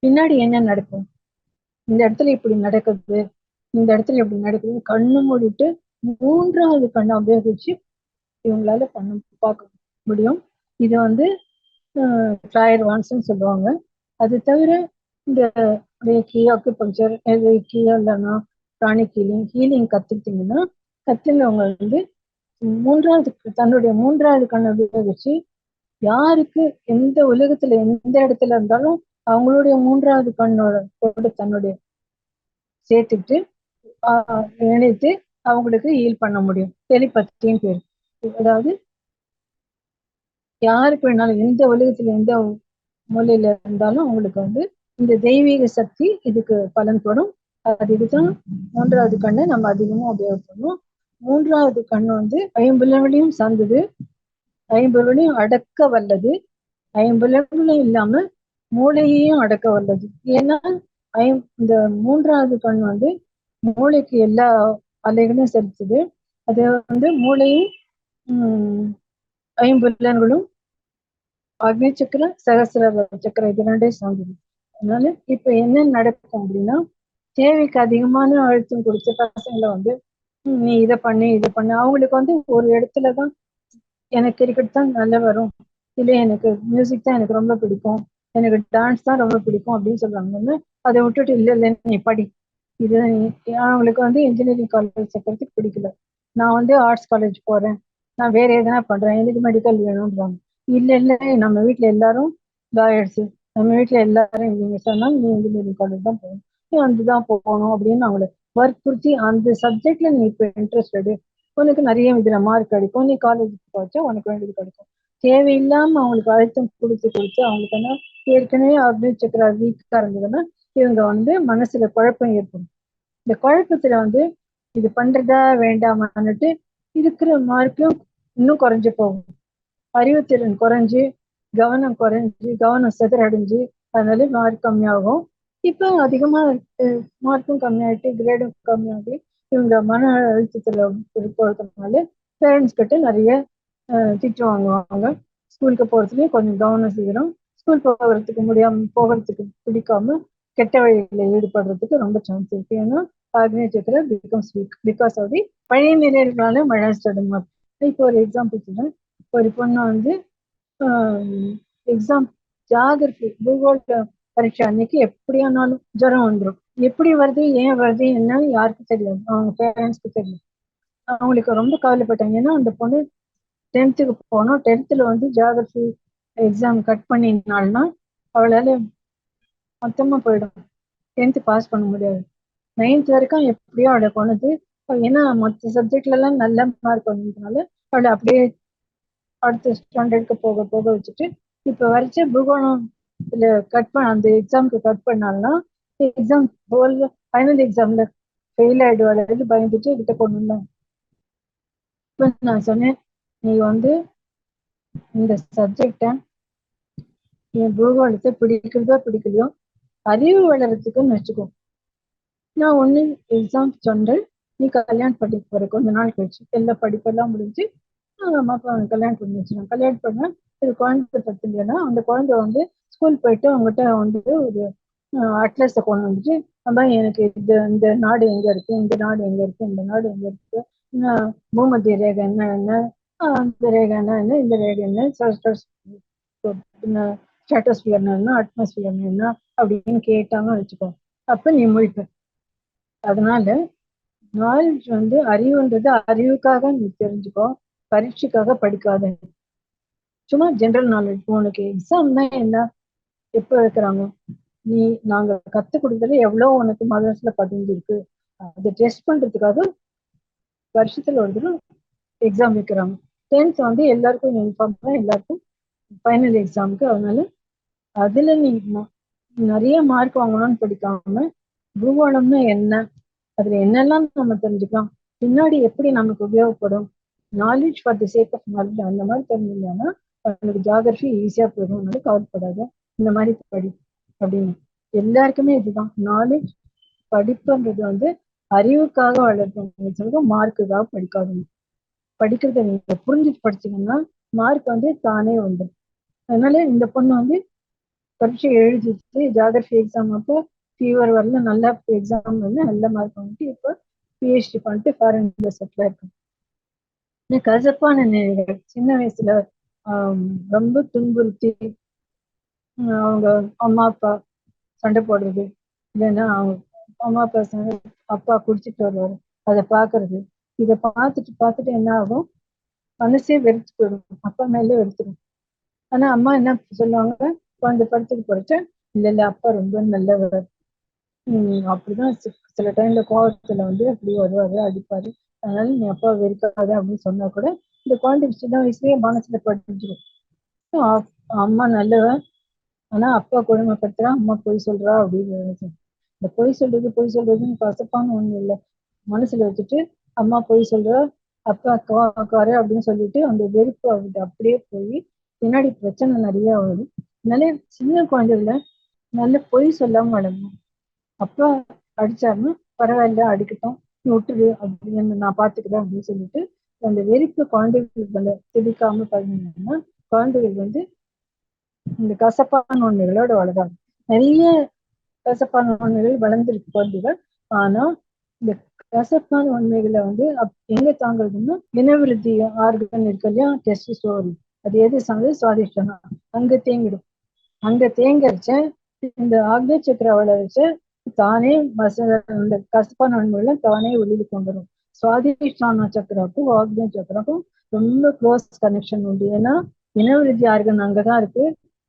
பின்னாடி என்ன நடக்கும், இந்த இடத்துல இப்படி நடக்குது, இந்த இடத்துல இப்படி நடக்குது, கண்ணு மூடிட்டு மூன்றாவது கண்ணை உபயோகிச்சு இவங்களால பார்க்க முடியும். இது வந்து கிளாயர்வான்ஸ்ன்னு சொல்லுவாங்க. அது தவிர இந்த ரேக்கி, அக்குபஞ்சர், ரேக்கியோ இல்லைன்னா பிராணிக் ஹீலிங் கத்துனவங்க வந்து தன்னுடைய மூன்றாவது கண்ணை உபயோகிச்சு யாருக்கு எந்த உலகத்துல எந்த இடத்துல இருந்தாலும் அவங்களுடைய மூன்றாவது கண்ணோட தன்னுடைய சேர்த்துட்டு இணைத்து அவங்களுக்கு ஹீல் பண்ண முடியும். டெலிபத்தின்னு பேர். அதாவது யாருக்கு வேணாலும் எந்த உலகத்துல எந்த மூலையில இருந்தாலும் அவங்களுக்கு வந்து இந்த தெய்வீக சக்தி இதுக்கு பலன்படும். இதுதான் மூன்றாவது கண்ணை நம்ம அதிகமா உபயோகப்படணும். மூன்றாவது கண்ணு வந்து ஐம்புலன்களையும் சார்ந்தது, ஐம்புலன்களையும் அடக்க வல்லது, ஐம்புலன்களும் இல்லாம மூளையையும் அடக்க வல்லது. ஏன்னா இந்த மூன்றாவது கண் வந்து மூளைக்கு எல்லா அலைகளையும் செலுத்துது. அது வந்து மூளையும் ஐம்புலன்களும் அக்னி சக்கரம், சகசிர சக்கரம் இது ரெண்டே சார்ந்தது. அதனால இப்ப என்ன நடக்கும் அப்படின்னா தேவைக்கு அதிகமான அழுத்தம் கொடுத்து பசங்களை வந்து நீ இதை பண்ணு இதை பண்ணு. அவங்களுக்கு வந்து ஒரு இடத்துலதான் எனக்கு கிரிக்கெட் தான் நல்லா வரும், இல்லை எனக்கு மியூசிக் தான் எனக்கு ரொம்ப பிடிக்கும், எனக்கு டான்ஸ் தான் ரொம்ப பிடிக்கும் அப்படின்னு சொல்றாங்கன்னு அதை விட்டுட்டு இல்லை இல்லை நீ படி இது. அவங்களுக்கு வந்து இன்ஜினியரிங் காலேஜ் சேர்க்கறதுக்கு பிடிக்கல. நான் வந்து ஆர்ட்ஸ் காலேஜ் போறேன், நான் வேற எதனா பண்றேன், எனக்கு மெடிக்கல் வேணும்ன்றாங்க. இல்ல இல்ல நம்ம வீட்டுல எல்லாரும் லாயர்ஸ், நம்ம வீட்டுல எல்லாரும் இன்ஜினியர்ஸ், அதனால நீ இன்ஜினியரிங் காலேஜ் தான் போகணும், நீ வந்துதான் போகணும் அப்படின்னு அவங்களை வற்புறுத்தி அந்த சப்ஜெக்ட்ல நீ இப்போ இன்ட்ரெஸ்டடு, உனக்கு நிறைய இதுல மார்க் கிடைக்கும், நீ காலேஜுக்கு போச்சா உனக்கு வேண்டியது கிடைக்கும். தேவையில்லாம அவங்களுக்கு அழுத்தம் கொடுத்து கொடுத்து அவங்களுக்கு என்ன ஏற்கனவே அப்துல் சக்கரா வீக்கா இருந்ததுன்னா இவங்க வந்து மனசுல குழப்பம் ஏற்படும். இந்த குழப்பத்துல வந்து இது பண்றதா வேண்டாமான்னுட்டு இருக்கிற மார்க்கும் இன்னும் குறைஞ்சு போகும். அறிவுத்திறன் குறைஞ்சு, கவனம் குறைஞ்சு, கவனம் சிதறடைஞ்சு, அதனால மார்க் கம்மியாகும். இப்போ அதிகமா மார்க்கும் கம்மியாயிட்டு கிரேடும் கம்மியாகி இவங்க மன அழுத்தத்துல போறதுனால பேரண்ட்ஸ் கிட்ட நிறைய திட்டு வாங்குவாங்க. ஸ்கூலுக்கு போறதுலயும் கொஞ்சம் கவனம் செய்யணும், ஸ்கூல் போகிறதுக்கு பிடிக்காம கெட்ட வழியில ஈடுபடுறதுக்கு ரொம்ப சான்ஸ் இருக்கு. ஏன்னா ஆக்னேயத்துல becomes weak because of the பழைய நிலைகளால மழை ஸ்டடும். இப்போ ஒரு எக்ஸாம்பிள் சொல்றேன். ஒரு பொண்ணு வந்து எக்ஸாம் ஜாகிரபி பூகோள் பரீட்சை அன்னைக்கு எப்படியானாலும் ஜுரம் வந்துடும். எப்படி வருது ஏன் வருது என்னன்னு யாருக்கும் தெரியாது, அவங்க பேரண்ட்ஸ்க்கு தெரியும். அவங்களுக்கு ரொம்ப கவலைப்பட்டாங்க. ஏன்னா அந்த பொண்ணு 10th போனோம், 10th வந்து ஜியாகிரபி எக்ஸாம் கட் பண்ணினால்னா அவளால மொத்தமா போயிடும், 10th பாஸ் பண்ண முடியாது. 9th வரைக்கும் எப்படியோ அவளை கொண்டது. ஏன்னா மற்ற சப்ஜெக்ட்ல எல்லாம் நல்ல மார்க் வந்ததுனால அவளை அப்படியே அடுத்த ஸ்டாண்டர்டுக்கு போக போக வச்சுட்டு இப்போ வரைச்ச பூகோளம் இதுல கட் பண்ண அந்த எக்ஸாமுக்கு கட் பண்ணால்னா எக்ஸாம் ஹோல் ஃபைனல் எக்ஸாம்ல ஃபெயில் ஆயிடுவாள் பயந்துட்டு கிட்ட கொண்டு. நான் சொன்னேன், நீ வந்து இந்த சப்ஜெக்டை என் பூகோளத்தை பிடிக்கிறதோ பிடிக்கலையோ அறிவு வளர்றதுக்குன்னு வச்சுக்கோ. நான் ஒண்ணு எக்ஸாம் சொன்னேன், நீ கல்யாணம் பண்ணி போற கொஞ்ச நாள் கழிச்சு எல்லா படிப்பெல்லாம் முடிஞ்சு அம்மா அப்பா கல்யாணம் பண்ணி வச்சிருக்காங்க. கல்யாணம் பண்ண இது குழந்தை பத்தினா அந்த குழந்தை வந்து ஸ்கூல் போயிட்டு அவங்ககிட்ட வந்து ஒரு அட்லஸை கொண்டு வந்துட்டு அம்மா எனக்கு இந்த நாடு எங்க இருக்கு, இந்த நாடு எங்க இருக்கு, இந்த நாடு எங்க இருக்கு, பூமத்திய ரேகை என்ன என்ன, அந்த ரேகை என்ன என்ன, இந்த ரேகை என்ன, ஸ்ட்ராட்டோஸ்பியர் என்ன அட்மாஸ்பியர் என்ன அப்படின்னு கேட்டாங்க வச்சுக்கோ, அப்ப நீ முழிப்ப. அதனால நாலேஜ் வந்து அறிவுன்றது அறிவுக்காக நீ தெரிஞ்சுக்கோ, பரீட்சைக்காக படிக்காத. சும்மா ஜென்ரல் நாலேஜ். உனக்கு எக்ஸாம் தான் என்ன எப்ப வைக்கிறாங்க, நீ நாங்க கத்து கொடுத்தது எவ்வளவு உனக்கு மதரசுல பதிஞ்சிருக்கு, அதை டெஸ்ட் பண்றதுக்காக வருஷத்துல ஒரு தடவை எக்ஸாம் வைக்கிறாங்க. 10th வந்து எல்லாருக்கும் யூனிஃபார்ம் தான், எல்லாருக்கும் ஃபைனல் எக்ஸாமுக்கு. அதனால அதுல நீ நிறைய மார்க் வாங்கணும்னு படிக்காம பூகோளம்னா என்ன, அதுல என்னெல்லாம் நம்ம தெரிஞ்சுக்கலாம், பின்னாடி எப்படி நமக்கு உபயோகப்படும், knowledge for the sake of knowledge அந்த மாதிரி தெரிஞ்சுக்கலாம்னா அவனுக்கு ஜியாகிரபி ஈஸியா போயிடும். அதனால கவலைப்படாத, இந்த மாதிரி படி அப்படின்னு. எல்லாருக்குமே இதுதான் நாலேஜ். படிப்புன்றது வந்து அறிவுக்காக வளர்க்கணும், மார்க்குக்காக படிக்காதுங்க. படிக்கிறத நீங்க புரிஞ்சுட்டு படிச்சீங்கன்னா மார்க் வந்து தானே வந்துடும். அதனால இந்த பொண்ணு வந்து பரீட்சை எழுதிட்டு ஜியாகிரபி எக்ஸாம் அப்போ ஃபீவர் வரல, நல்லா எக்ஸாம் வந்து நல்ல மார்க் வந்துட்டு இப்போ பிஹெச்டி பண்ணிட்டு ஃபாரின்ல செட்டில் ஆயிருக்கும். கசப்பான நினைவுகள் சின்ன வயசுல ரொம்ப துன்புறுத்தி அவங்க அம்மா அப்பா சண்டை போடுறது, இல்லைன்னா அவங்க அம்மா அப்பா அப்பா குடிச்சிட்டு வருவாரு, அதை பாக்குறது. இதை பார்த்துட்டு பார்த்துட்டு என்ன ஆகும், மனசே வெறுத்து போயிடும், அப்பா மேலே வெறுத்துடும். ஆனா அம்மா என்ன சொல்லுவாங்க, குழந்தை படத்துக்கு போறச்ச இல்ல இல்ல அப்பா ரொம்ப நல்லவர், அப்படிதான் சில டைம்ல கோவத்துல வந்து அப்படி வருவாரு அடிப்பாரு, அதனால நீ அப்பா வெறுக்காத அப்படின்னு சொன்னா கூட இந்த குழந்தைக்கு சின்ன வயசுலயே மனசுல படிஞ்சிடும். அம்மா நல்லவன், ஆனா அப்பா கொடுமைப்படுத்துறா, அம்மா பொய் சொல்றா அப்படின்னு. இந்த பொய் சொல்றதுன்னு கசப்பான ஒண்ணு இல்லை, மனசுல வச்சுட்டு அம்மா பொய் சொல்றா, அப்பா காக்காரு அப்படின்னு சொல்லிட்டு அந்த வெறுப்பு அவங்களுக்கு அப்படியே போய் பின்னாடி பிரச்சனை நிறைய வரும். அதனால சின்ன குழந்தைகள நல்ல பொய் சொல்லாம வளரணும். அப்பா அடிச்சாருன்னா பரவாயில்ல அடிக்கட்டும், நீ விட்டுரு அப்படின்னு நான் பாத்துக்கிறேன் அப்படின்னு சொல்லிட்டு அந்த வெறுப்பு குழந்தைகளுக்கு திணிக்காம பண்ணீங்கன்னா குழந்தைகள் வந்து இந்த கசப்பான ஒண்ணுகளோட வளராது. நிறைய கசப்பான ஒண்ணுகள் வளர்ந்துருக்கு குழந்தைகள். ஆனா இந்த கசப்பான உண்மைகளை வந்து எங்க தாங்குறதுன்னா இனவிருத்தி ஆர்கன் இருக்கு இல்லையா, டெஸ்டிஸ்டோரி, அது எது சார்ந்தது? சுவாதிஷ்டானம். அங்க தேங்கிடும். அங்க தேங்கரிச்ச இந்த ஆக்னேய சக்கர வச்ச தானே இந்த கசப்பான உண்மைகளை தானே வெளியில கொண்டு வரும். சுவாதிஷ்டான சக்கராக்கும் ஆக்னேய சக்கராக்கும் ரொம்ப க்ளோஸ் கனெக்ஷன் உண்டு. ஏன்னா இனவிருத்தி ஆர்கன் அங்கதான் இருக்கு.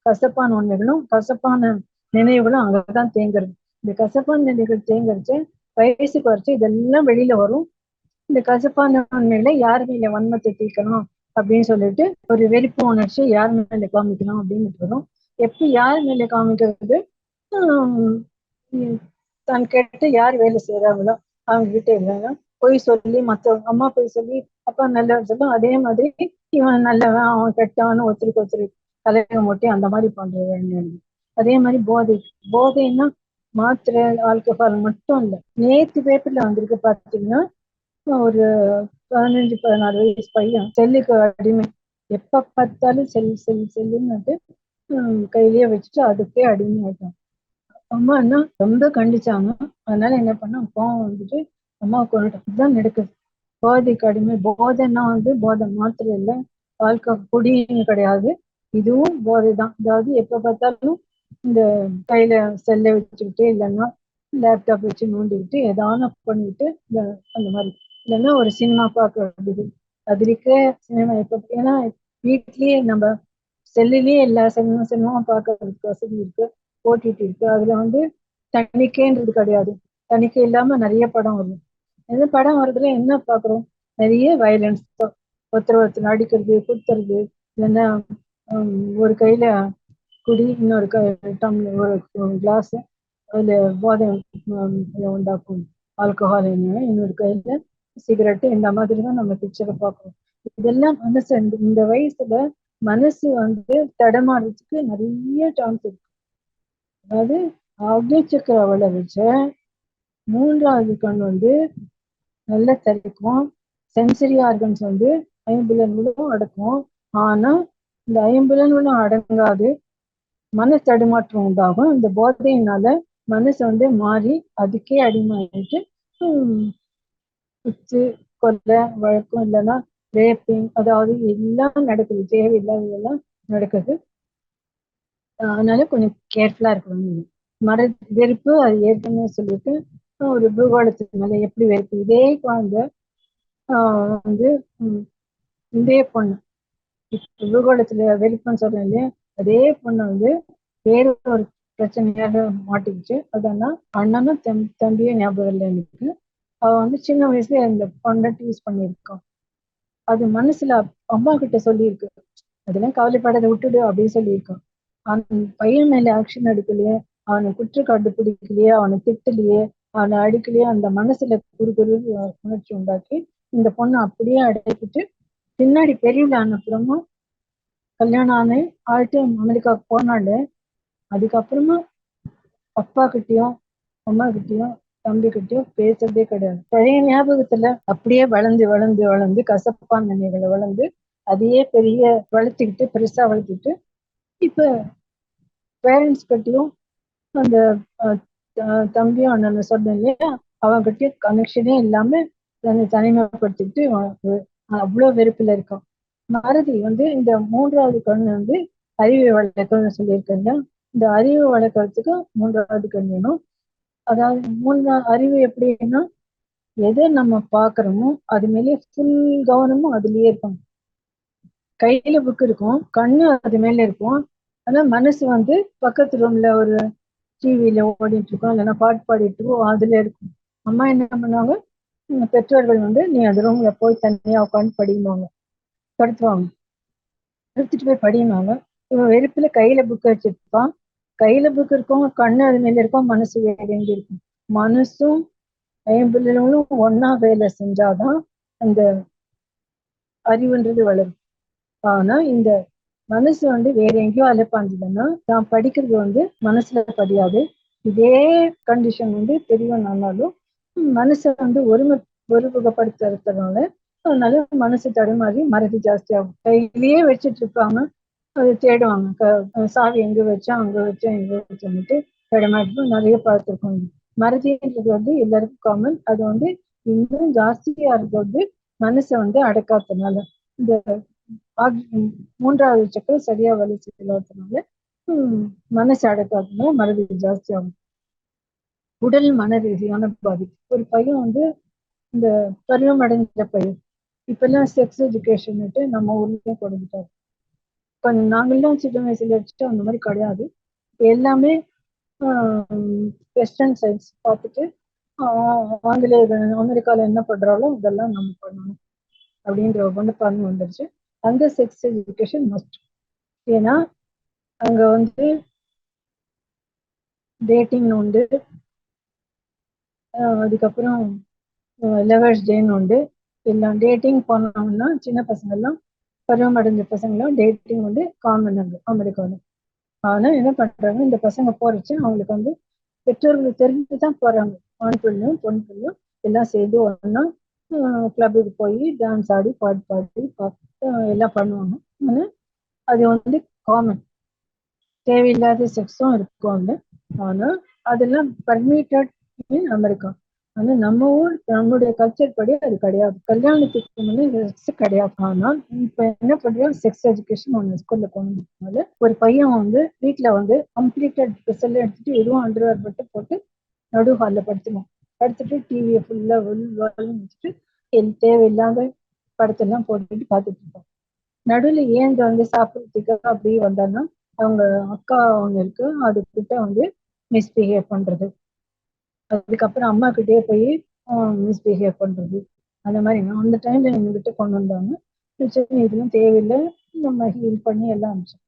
கசப்பான உண்மைகளும் கசப்பான நினைவுகளும் அங்கதான் தேங்குறது. இந்த கசப்பான நினைவுகள் தேங்கரிச்சு வயசு குறைச்சு இதெல்லாம் வெளியில வரும். இந்த கசப்பான உண்மையில யார் மேல வன்மத்தை தீர்க்கணும் அப்படின்னு சொல்லிட்டு ஒரு வெறுப்பு உணர்ச்சி யார் மேல காமிக்கணும் அப்படின்னு வரும். எப்படி யார் மேல காமிக்கிறது? தான் கேட்டு யார் வேலை செய்யறாங்களோ அவங்க கிட்ட இருந்தாங்க பொய் சொல்லி, மற்றவங்க அம்மா பொய் சொல்லி அப்பா நல்லவன் சொல்லும். அதே மாதிரி இவன் நல்லவன் அவன் கெட்டவன் ஒருத்தருக்கு ஒருத்தர் தலையை மூட்டி அந்த மாதிரி பண்றது. அதே மாதிரி போதைன்னா மாத்திரை ஆல்கஹால் மட்டும் இல்லை. நேற்று பேப்பர்ல வந்திருக்கு பார்த்தீங்கன்னா, ஒரு 15-16 வயசு பையன் செல்லுக்கு அடிமை. எப்ப பார்த்தாலும் செல்லுன்னு கையிலேயே வச்சுட்டு அதுக்கே அடிமை ஆயிட்டான். அம்மா என்ன ரொம்ப கண்டிச்சாங்க. அதனால என்ன பண்ண, கோவம் வந்துட்டு அம்மா கொண்டுட்டோம். இதுதான் நடக்குது. போதைக்கு அடிமை. போதைன்னா போதை மாத்திரை இல்லை, வாழ்க்கை குடின்னு கிடையாது. இதுவும் போதை தான். அதாவது எப்ப பார்த்தாலும் இந்த கையில செல்லை வச்சுக்கிட்டு இல்லைன்னா லேப்டாப் வச்சு நோண்டிக்கிட்டு ஏதாவது பண்ணிக்கிட்டு அந்த மாதிரி இல்லைன்னா ஒரு சினிமா பார்க்க வேண்டியது. அதுக்கே சினிமா எப்ப, ஏன்னா வீட்லயே நம்ம செல்லுலயே எல்லா சினிமாவும் பார்க்கறதுக்கு வசதி இருக்கு, ஓடிடி இருக்கு. அதுல தணிக்கைன்றது கிடையாது. தணிக்கை இல்லாம நிறைய படம் வரும். எந்த படம் வர்றதுல என்ன பாக்குறோம்? நிறைய வயலன்ஸ் தான். ஒருத்தர் அடிக்கிறது, குத்துறது, இல்லைன்னா ஒரு கையில குடி, இன்னொரு டம்ளர் ஒரு கிளாஸ் அதுல போதை உண்டாக்கும் ஆல்கஹால், இன்னொரு கையில சிகரெட்டு. இந்த மாதிரி தான் நம்ம பிக்சரை பார்க்கிறோம். இதெல்லாம் மனசு இந்த வயசுல மனசு தடமாறதுக்கு நிறைய சான்ஸ் இருக்கு. அதாவது ஆக்னேய சக்கர வச்ச 3வது கண் நல்லா தரிக்கும். சென்சரி ஆர்கன்ஸ் ஐம்புலன்களும் அடக்கும். ஆனா இந்த ஐம்புலன்களும் அடங்காது, மன தடுமாற்றம் உண்டாகும். இந்த போதையினால மனசு மாறி அதுக்கே அடிமையாயிட்டு குத்து, கொலை, வழக்கம், இல்லைன்னா ரேப்பிங், அதாவது எல்லாம் நடக்குது. தேவையில்லாததெல்லாம் நடக்குது. அதனால கொஞ்சம் கேர்ஃபுல்லா இருக்கணும். மர வெறுப்பு அது ஏற்கனவே சொல்லிட்டு ஒரு பூகோளத்துக்கு மேல எப்படி வெறுப்பு. இதே குழந்தை இதே பொண்ணு பூகோளத்துல வெறுப்புன்னு சொல்றேன் இல்லையா, அதே பொண்ணு வேற ஒரு பிரச்சனையாக மாட்டிக்கிச்சு. அதனா அண்ணனும் தம்பியும் ஞாபகம் இல்லை எனக்கு. அவ சின்ன வயசுல இந்த பொண்ணை டீஸ் பண்ணியிருக்கான். அது மனசுல அம்மா கிட்ட சொல்லியிருக்கு, அதெல்லாம் கவலைப்படாத விட்டுடு அப்படின்னு சொல்லியிருக்கான். அவன் பையன் மேல ஆக்ஷன் எடுக்கலையே, அவனை குற்றக்காட்டு பிடிக்கலையே, அவனை திட்டலையே, அவனை அடிக்கலையே, அந்த மனசுல குறு உணர்ச்சி உண்டாக்கி இந்த பொண்ணை அப்படியே அடைக்கிட்டு பின்னாடி பெரியவள அனுப்புறமும் கல்யாணம் ஆயிட்டு அமெரிக்காவுக்கு போனாலே அதுக்கப்புறமா அப்பா கிட்டயும் அம்மா கிட்டயும் தம்பி கிட்டயும் பேசுறதே கிடையாது. பழைய ஞாபகத்துல அப்படியே வளர்ந்து வளர்ந்து வளர்ந்து கசப்பான நினைவுகளை வளர்ந்து அதையே வளர்த்துக்கிட்டு பெருசா வளர்த்துக்கிட்டு இப்ப பேரண்ட்ஸ் கிட்டயும் அந்த தம்பியும் அண்ணன் சொன்னேன் இல்லையா, அவங்ககிட்டயும் கனெக்ஷனே இல்லாம தனிமைப்படுத்திட்டு அவ்வளவு வெறுப்புல இருக்கான். பாரதி இந்த 3வது கண் அறிவை வளர்க்கணும்னு சொல்லியிருக்கேன். இந்த அறிவை வளர்க்கறதுக்கு 3வது கண் வேணும். அதாவது அறிவு எப்படின்னா, எதை நம்ம பாக்குறோமோ அது மேலே ஃபுல் கவனமும் அதுலயே இருக்கும். கையில புக் இருக்கும், கண்ணு அது மேல இருக்கும். ஆனா மனசு பக்கத்து ரூம்ல ஒரு டிவியில ஓடிட்டு இருக்கோம், இல்லைன்னா பாட்டு பாடிட்டு இருக்கோம், அதுல இருக்கும். அம்மா என்ன பண்ணுவாங்க, பெற்றோர்கள் நீ அந்த ரூம்ல போய் தனியா உட்காந்து படிக்குவாங்க, படுத்துவாங்க, எடுத்துட்டு போய் படியுவாங்க. இவன் வெறுப்புல கையில புக் வச்சிருப்பான். கையில புக் இருக்கும், கண்ணு அது மேல இருக்கும், மனசு வேற எங்க இருக்கும். மனசும் ஐம்புலன்களும் ஒன்னா வேலை செஞ்சாதான் அந்த அறிவுன்றது வளரும். ஆனா இந்த மனசு வேற எங்கேயோ அலைப்பாஞ்சுதுன்னா நான் படிக்கிறது மனசுல பதியாது. இதே கண்டிஷன் பெரியவன் ஆனாலும் மனசை ஒருமுகப்படுத்துறதுனால அதனால மனசு தடுமாறி மறதி ஜாஸ்தி ஆகும். கையிலேயே வச்சுட்டு இருப்பாங்க, அது தேடுவாங்க. சாவி எங்க வச்சா அங்க வச்சேன் எங்க வச்சோன்னுட்டு தடுமாறி நிறைய பார்த்துருக்கோம். மறதின்றது எல்லாருக்கும் காமன். அது இன்னும் ஜாஸ்தியா இருக்கிறது மனசை வந்து அடக்காதனால. இந்த மூன்றாவது சக்கரம் சரியா வேலை செய்யாததுனால மனசு அடக்காதனால மறதி ஜாஸ்தி ஆகும். உடல் மன ரீதியான பாதிப்பு. ஒரு பையன் வந்து இந்த பருவம் அடைஞ்ச பையன் இப்பெல்லாம் செக்ஸ் எஜுகேஷன்ட்டு நம்ம ஊர்லயும் கொடுத்துட்டாரு. கொஞ்சம் நாங்கள்லாம் சின்ன வயசுல வச்சுட்டு அந்த மாதிரி கிடையாது. எல்லாமே வெஸ்டர்ன் சயின்ஸ் பார்த்துட்டு அமெரிக்காவில் என்ன பண்றாலும் இதெல்லாம் நம்ம பண்ணணும் அப்படின்ற ஒன்று பண்ணி வந்துருச்சு. அந்த செக்ஸ் எஜுகேஷன் மஸ்ட். ஏன்னா அங்க வந்து டேட்டிங் உண்டு, அதுக்கப்புறம் லெவர்ஸ் டேன்னு உண்டு. எல்லாம் டேட்டிங் பண்ணோம்னா சின்ன பசங்கள்லாம் பருவம் அடைஞ்ச பசங்களாம் டேட்டிங் வந்து காமன் அங்கே அமெரிக்காவில். ஆனா என்ன பண்றாங்க, இந்த பசங்க போறச்சு அவங்களுக்கு வந்து பெற்றோர்களுக்கு தெரிஞ்சுதான் போறாங்க. ஆண் பிள்ளையும் பொன் பிள்ளையும் எல்லாம் சேர்ந்து ஒன்னா கிளப்புக்கு போய் டான்ஸ் ஆடி பாட்டு பாடி எல்லாம் பண்ணுவாங்க. ஆனா அது வந்து காமன். தேவையில்லாத செக்ஸும் இருக்கும் அங்க. ஆனா அதெல்லாம் பர்மிட்டட் இன் அமெரிக்கா. ஆனா நம்ம ஊர் நம்மளுடைய கல்ச்சர் படி அது கிடையாது. கல்யாணத்துக்கு முன்னே செக்ஸ் கிடையாது. ஆனால் இப்ப என்ன பண்றோம், செக்ஸ் எஜுகேஷன் ஒன்று ஸ்கூல்ல கொண்டு வந்ததுனால ஒரு பையன் வந்து வீட்டுல வந்து கம்ப்ளீட்டட் ட்ரெஸ் எல்லாம் எடுத்துட்டு வெறும் அண்டர்வேர் மட்டும் போட்டு நடு ஹால்ல படுத்துவோம். படுத்துட்டு டிவியை ஃபுல்லா வச்சுட்டு தேவையில்லாத படத்தெல்லாம் போட்டுட்டு பார்த்துட்டு இருப்போம். நடுவில் ஏன் வந்து சாப்பிட்றதுக்காக அப்படியே வந்தாங்கன்னா அவங்க அக்கா ஒன்று இருக்கு, அது கிட்ட வந்து மிஸ்பிஹேவ் பண்றது, அதுக்கப்புறம் அம்மா கிட்டே போய் மிஸ்பிஹேவ் பண்றது, அந்த மாதிரி அந்த டைம்ல எங்ககிட்ட கொண்டு வந்தாங்க. இதெல்லாம் தேவையில்லை, நம்ம ஹீல் பண்ணி எல்லாம் அனுப்பிச்சோம்.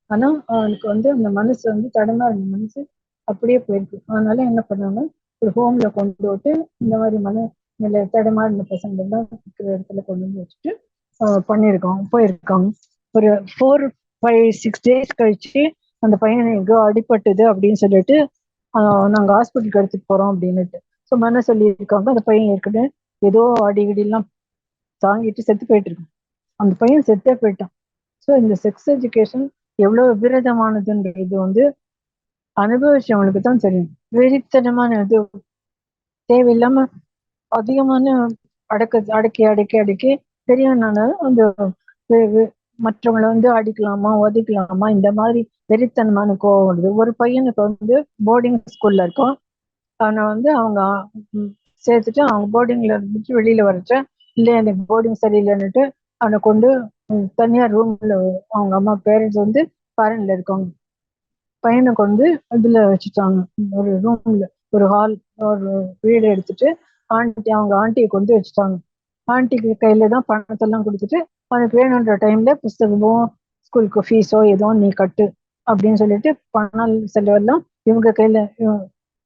ஆனா அவனுக்கு வந்து அந்த மனசு வந்து தடமாறின மனசு அப்படியே போயிருக்கு. அதனால என்ன பண்ணாங்க, ஒரு ஹோம்ல கொண்டு விட்டு இந்த மாதிரி நிலை தடமாறின பசங்க எல்லாம் இருக்கிற இடத்துல கொண்டு வந்து வச்சுட்டு பண்ணியிருக்கோம், போயிருக்காங்க. ஒரு 4-5-6 days கழிச்சு அந்த பையனை எங்கோ அடிபட்டுது அப்படின்னு சொல்லிட்டு நாங்க ஹாஸ்பிட்டலுக்கு எடுத்துட்டு போறோம் அப்படின்னுட்டு சும்மா சொல்லியிருக்காங்க. அந்த பையன் ஏற்கனவே ஏதோ அடிக்கடிலாம் தாங்கிட்டு செத்து போயிட்டு இருக்கான். அந்த பையன் செத்தே போயிட்டான். ஸோ இந்த செக்ஸ் எஜுகேஷன் எவ்வளவு விபரீதமானதுன்றது வந்து அனுபவிச்சவங்களுக்கு தான் தெரியும். வெறித்தனமான இது தேவையில்லாம அதிகமான அடக்கி அடக்கி அடக்கி பெரியவனால அந்த மற்றவங்களை வந்து அடிக்கலாமா ஒதுக்கலாமா இந்த மாதிரி வெறித்தனமான கோவம் வருது. ஒரு பையனுக்கு வந்து போர்டிங் ஸ்கூல்ல இருக்கும். அவனை வந்து அவங்க சேர்த்துட்டு அவங்க போர்டிங்ல இருந்துட்டு வெளியில வரச்ச இல்லை எனக்கு போர்டிங் சரியில்லைன்னுட்டு அவனை கொண்டு தனியார் ரூம்ல அவங்க அம்மா பேரண்ட்ஸ் வந்து ஃபாரின்ல இருக்காங்க. பையனை கொண்டு இதுல வச்சுட்டாங்க, ஒரு ரூம்ல ஒரு ஹால் ஒரு வீடு எடுத்துட்டு அவங்க ஆண்டியை கொண்டு வச்சுட்டாங்க. ஆண்டிக்கு கையில தான் பணத்தெல்லாம் கொடுத்துட்டு அவனுக்கு வேணுன்ற டைம்ல புஸ்தகமோ ஸ்கூலுக்கு ஃபீஸோ ஏதோ நீ கட்டு அப்படின்னு சொல்லிட்டு பணம் செலவெல்லாம் இவங்க கையில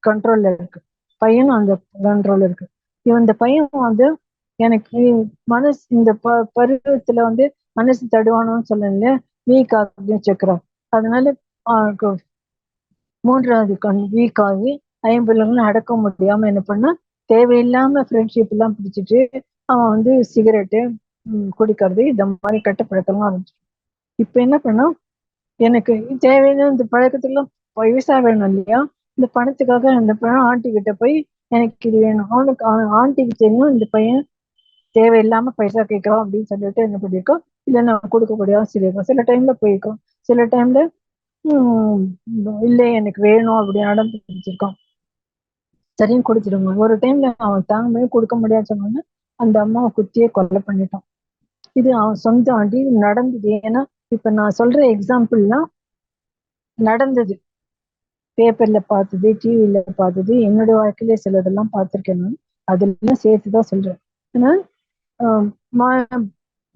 கண்ட்ரோல்ல இருக்கு. பையனும் அந்த கண்ட்ரோல்ல இருக்கு. இந்த பையன் வந்து எனக்கு மனசு இந்த பருவத்துல வந்து மனசு தடுவானோன்னு சொல்லல, வீக் ஆகுதுன்னு வச்சுக்கிறான். அதனால மூன்றாவது வீக் ஆகி ஐம்பதுல அடக்க முடியாம என்ன பண்ணா தேவையில்லாம ஃப்ரெண்ட்ஷிப் எல்லாம் பிடிச்சிட்டு அவன் வந்து சிகரெட்டு குடிக்கிறது இந்த மாதிரி கட்டுப்பழக்கம்லாம் ஆரம்பிச்சு. இப்ப என்ன பண்ணா எனக்கு தேவையான இந்த பழக்கத்துக்குலாம் பைசா வேணும் இல்லையா, இந்த பணத்துக்காக அந்த பணம் ஆண்டி கிட்ட போய் எனக்கு இது வேணும். அவனுக்கு ஆண்டிக்கு தெரியும் இந்த பையன் தேவையில்லாம பைசா கேட்கறான் அப்படின்னு சொல்லிட்டு என்ன பண்ணிருக்கோம், இல்லை நான் கொடுக்கக்கூடிய சொல்லியிருக்கோம். சில டைம்ல போயிருக்கோம், சில டைம்ல இல்லை எனக்கு வேணும் அப்படின்னு அடம் பிடிச்சிருக்கான். சரின்னு கொடுத்துருங்க. ஒரு டைம்ல அவன் தாங்க கொடுக்க முடியாது சொன்னோன்னு அந்த அம்மாவை குத்தியே கொலை பண்ணிட்டான். இது அவன் சொந்த ஆண்டி நடந்தது. ஏன்னா இப்ப நான் சொல்ற எக்ஸாம்பிள்லாம் நடந்தது, பேப்பர்ல பார்த்தது, டிவியில பார்த்தது, என்னோட வாழ்க்கையில சிலதெல்லாம் பார்த்துருக்கேன். நான் அதெல்லாம் சேர்த்துதான் சொல்றேன். ஏன்னா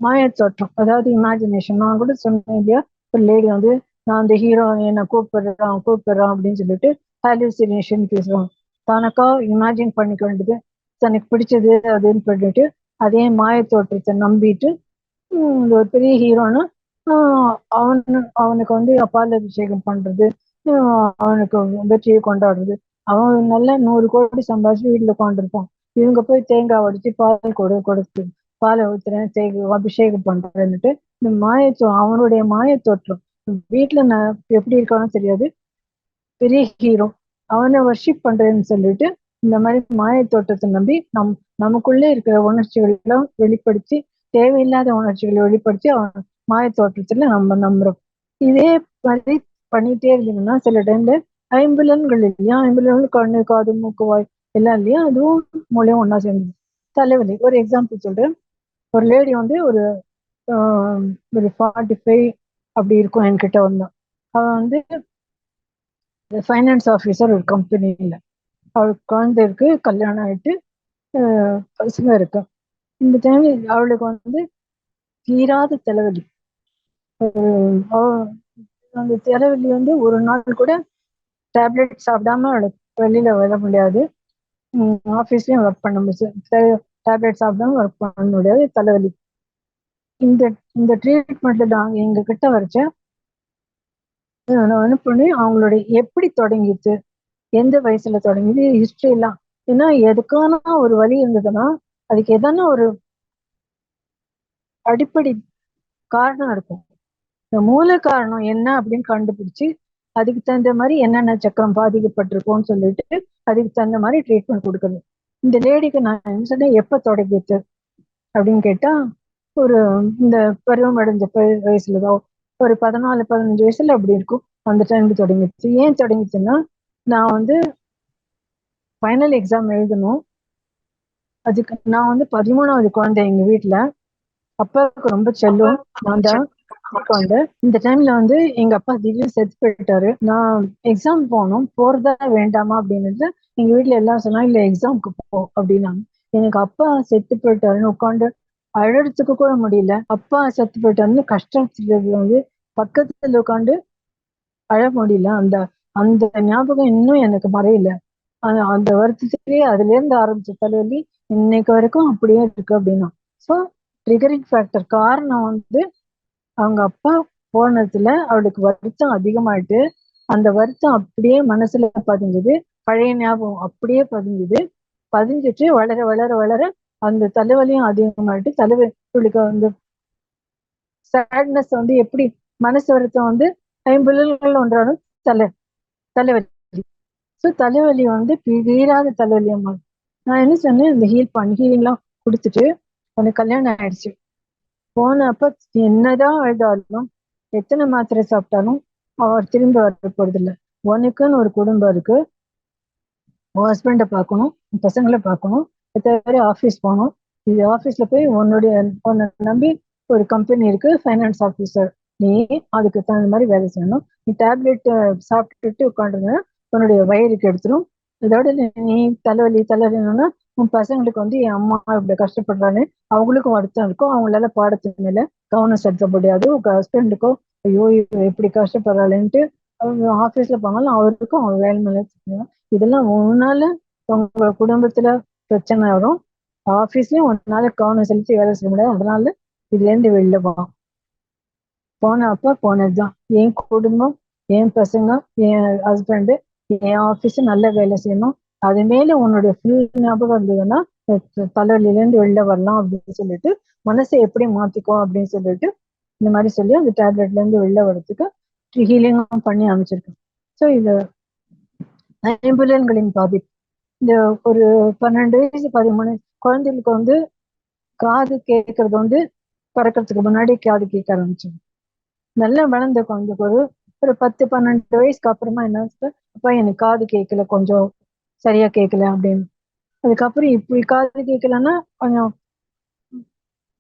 மாயத்தோற்றம், அதாவது இமேஜினேஷன். நான் கூட சொன்னேன் இல்லையா, ஒரு லேடி வந்து நான் அந்த ஹீரோ என்னை கூப்பிடுறான் அப்படின்னு சொல்லிட்டு ஹாலுசினேஷன் பேசுவான். தனக்கா இமேஜின் பண்ணிக்க வேண்டியது, தனக்கு பிடிச்சது அதுன்னு பண்ணிட்டு அதே மாயத்தோற்றத்தை நம்பிட்டு ஒரு பெரிய ஹீரோனா அவனுக்கு வந்து பால் அபிஷேகம் பண்றது, அவனுக்கு வெற்றியை கொண்டாடுறது. அவன் நல்ல 100 கோடி சம்பாதிச்சு வீட்டுல உட்காந்துருப்பான். இவங்க போய் தேங்காய் உடைச்சு பால் கொடுத்து பாலை ஊத்துறேன் அபிஷேகம் பண்றேன்னுட்டு இந்த அவனுடைய மாயத்தோற்றம் வீட்டுல நான் எப்படி இருக்கானோ தெரியாது, பெரிய ஹீரோ அவனை வர்ஷிப் பண்றேன்னு சொல்லிட்டு இந்த மாதிரி மாயத்தோற்றத்தை நம்பி நமக்குள்ளே இருக்கிற உணர்ச்சிகளெல்லாம் வெளிப்படுத்தி, தேவையில்லாத உணர்ச்சிகளை வெளிப்படுத்தி மாய தோற்றத்துல நம்ம நம்புறோம். இதே மாதிரி பண்ணிட்டே இருந்தீங்கன்னா சில டைம்ல ஐம்புலன்கள் இல்லையா, ஐம்புலன்கள் கண்ணு, காது, மூக்கு, வாய் எல்லாம் இல்லையா, அதுவும் மூளையும் ஒண்ணா சேர்ந்து தலைவலி. ஒரு எக்ஸாம்பிள் சொல்றேன். ஒரு லேடி வந்து ஒரு 45 அப்படி இருக்கும் என்கிட்ட வந்தா. அவ வந்து ஃபைனான்ஸ் ஆஃபீஸர் ஒரு கம்பெனியில. அவளுக்கு குழந்தை இருக்கு, கல்யாணம் ஆயிட்டு பசங்க இருக்கு. இந்த டைம்ல அவளுக்கு வந்து தீராத தலைவலி. அவ- அந்த தலைவலி வந்து ஒரு நாள் கூட டேப்லெட் சாப்பிடாம அவளுக்கு வெளியில வர முடியாது. ஆஃபீஸ்லயும் ஒர்க் பண்ண முடியாது. டேப்லெட் சாப்பிடாம ஒர்க் பண்ண முடியாது, தலைவலி. இந்த இந்த ட்ரீட்மெண்ட்ல நாங்கள் எங்க கிட்ட வரைச்ச நான் அனுப்புனே அவங்களுடைய எப்படி தொடங்கிச்சு, எந்த வயசுல தொடங்கிது, ஹிஸ்டரி எல்லாம். ஏன்னா எதுக்கான ஒரு வழி இருந்ததுன்னா அதுக்கு எதனா ஒரு அடிப்படை காரணம் இருக்கும். இந்த மூல காரணம் என்ன அப்படின்னு கண்டுபிடிச்சு அதுக்கு தகுந்த மாதிரி என்னென்ன சக்கரம் பாதிக்கப்பட்டிருக்கோம்னு சொல்லிட்டு அதுக்கு தகுந்த மாதிரி ட்ரீட்மெண்ட் கொடுக்கணும். இந்த லேடிக்கு நான் என்ன சொன்னேன், எப்ப தொடங்கிச்சு அப்படின்னு கேட்டா, ஒரு இந்த பருவம் அடைஞ்ச வயசுலதான் ஒரு 14-15 வயசுல அப்படி இருக்கும். அந்த டைம்ல தொடங்கிச்சு. ஏன் தொடங்கிச்சுன்னா, நான் வந்து ஃபைனல் எக்ஸாம் எழுதணும். அதுக்கு நான் வந்து 13வது குழந்தை எங்க வீட்டுல. அப்பாவுக்கு ரொம்ப செல்லம். நான் தான் குழந்தை. இந்த டைம்ல வந்து எங்க அப்பா திடீர்னு செத்து போயிட்டாரு. நான் எக்ஸாம் போகணும், போறதா வேண்டாமா அப்படின்னு எங்க வீட்டுல எல்லாம் சொன்னா, இல்ல எக்ஸாம்க்கு போ அப்படின்னாங்க. எனக்கு அப்பா செத்து போயிட்டாருன்னு உட்காந்து அழறதுக்கு கூட முடியல. அப்பா செத்து போயிட்டாருன்னு கஷ்டத்துல வந்து பக்கத்துல உட்காந்து அழ முடியல. அந்த அந்த ஞாபகம் இன்னும் எனக்கு மறையல. அந்த வருத்தத்திலேயே அதுல இருந்து ஆரம்பிச்ச தலைவலி இன்னைக்கு வரைக்கும் அப்படியே இருக்கு அப்படின்னா. ஸோ ட்ரிகரிங் ஃபேக்டர் காரணம் வந்து அவங்க அப்பா போனதுல அவளுக்கு வருத்தம் அதிகமாயிட்டு, அந்த வருத்தம் அப்படியே மனசுல பதிஞ்சுது. பழைய ஞாபகம் அப்படியே பதிஞ்சுது. பதிஞ்சிட்டு வளர வளர வளர அந்த தலைவலியும் அதிகமாயிட்டு, இவளுக்கு வந்து சேட்னஸ் வந்து எப்படி மனசு வருத்தம் வந்து ஐம்புலன்கள் ஒன்றாலும் தலை தலைவலி. ஸோ தலைவலி வந்து தீராத தலைவலி அம்மா. நான் என்ன சொன்னேன், இந்த ஹீலிங்லாம் கொடுத்துட்டு உனக்கு கல்யாணம் ஆயிடுச்சு. போனப்ப என்னதான் அழுதாலும் எத்தனை மாத்திரை சாப்பிட்டாலும் அவர் திரும்பி வர போறது இல்லை. உனக்குன்னு ஒரு குடும்பம் இருக்கு, உன் ஹஸ்பண்டை பார்க்கணும், உன் பசங்களை பார்க்கணும், தவிர ஆஃபீஸ் போகணும். இது ஆஃபீஸ்ல போய் உன்னை நம்பி ஒரு கம்பெனி இருக்கு, ஃபைனான்ஸ் ஆஃபீஸர். நீ அதுக்கு தகுந்த மாதிரி வேலை செய்யணும். நீ டேப்லெட் சாப்பிட்டுட்டு உட்காந்துருந்தா உன்னுடைய வயிறுக்கு எடுத்துரும். இதோட நீ தலைவலினா உன் பசங்களுக்கு வந்து என் அம்மா இப்படி கஷ்டப்படுறான்னு அவங்களுக்கும் வருத்தம் இருக்கும். அவங்களால பாடத்துக்கு மேல கவனம் செலுத்த முடியாது. உங்க ஹஸ்பண்டுக்கோ ஐயோ எப்படி கஷ்டப்படுறாளுன்ட்டு அவங்க ஆஃபீஸ்ல போனாலும் அவருக்கும் அவங்க வேலை மேல இதெல்லாம் உன்னால உங்க குடும்பத்துல பிரச்சனை வரும். ஆபீஸ்லயும் உன்னால கவனம் செலுத்தி வேலை செய்ய முடியாது. அதனால இதுல இருந்து வெளில போனப்ப போனதுதான். என் குடும்பம், என் பசங்க, என் ஹஸ்பண்டு, என் ஆபீஸ் நல்ல வேலை செய்யணும். அது மேல உன்னுடைய ஃபுல் ஞாபகம் இருந்ததுன்னா தலைவலியில இருந்து வெளில வரலாம் அப்படின்னு சொல்லிட்டு மனசை எப்படி மாத்திக்கோ அப்படின்னு சொல்லிட்டு இந்த மாதிரி சொல்லி அந்த டேப்லெட்ல இருந்து வெளில வர்றதுக்கு ஹீலிங்கும் பண்ணி அமைச்சிருக்கேன். ஸோ இது ஐம்புலன்களின் பாதிப்பு. இந்த ஒரு 12 வயசு 13 குழந்தைகளுக்கு வந்து காது கேட்கறது வந்து பிறக்கிறதுக்கு முன்னாடி காது கேட்க ஆரம்பிச்சு. நல்லா வளர்ந்த குழந்தைக்கு ஒரு ஒரு 10-12 வயசுக்கு அப்புறமா என்ன அப்பா எனக்கு காது கேட்கல, கொஞ்சம் சரியா கேட்கல அப்படின்னு. அதுக்கப்புறம் இப்படி காது கேட்கலன்னா கொஞ்சம்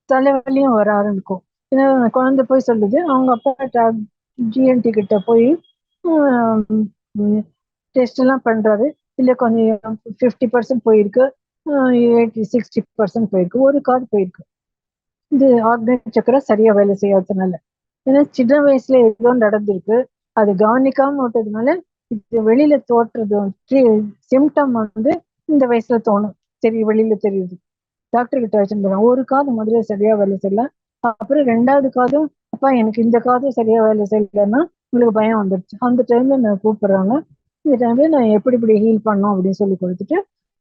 தலைவலியும் வர ஆரம்பிக்கும். ஏன்னா குழந்தை போய் சொல்லுது அவங்க அப்பா ஜிஎன்டி கிட்ட போய் டெஸ்ட் எல்லாம் பண்றாரு. இல்ல கொஞ்சம் 50% போயிருக்கு, 60% போயிருக்கு, ஒரு கார்டு போயிருக்கு. இது ஆர்கன் சக்கரம் சரியா வேலை செய்யாததுனால. ஏன்னா சின்ன வயசுல ஏதோ நடந்திருக்கு, அது கவனிக்காம விட்டதுனால இது வெளியில தோற்றுறது சிம்டம் வந்து இந்த வயசுல தோணும், சரி வெளியில தெரியுது. டாக்டர் கிட்ட வச்சுருந்தோம். ஒரு காது முதல்ல சரியா வேலை செய்யல, அப்புறம் 2வது காதும் அப்பா எனக்கு இந்த காதும் சரியா வேலை செய்யலன்னா உங்களுக்கு பயம் வந்துடுச்சு. அந்த டைம்ல நான் கூப்பிடுறாங்க. இந்த டைம்ல நான் எப்படி இப்படி ஹீல் பண்ணோம் அப்படின்னு சொல்லி கொடுத்துட்டு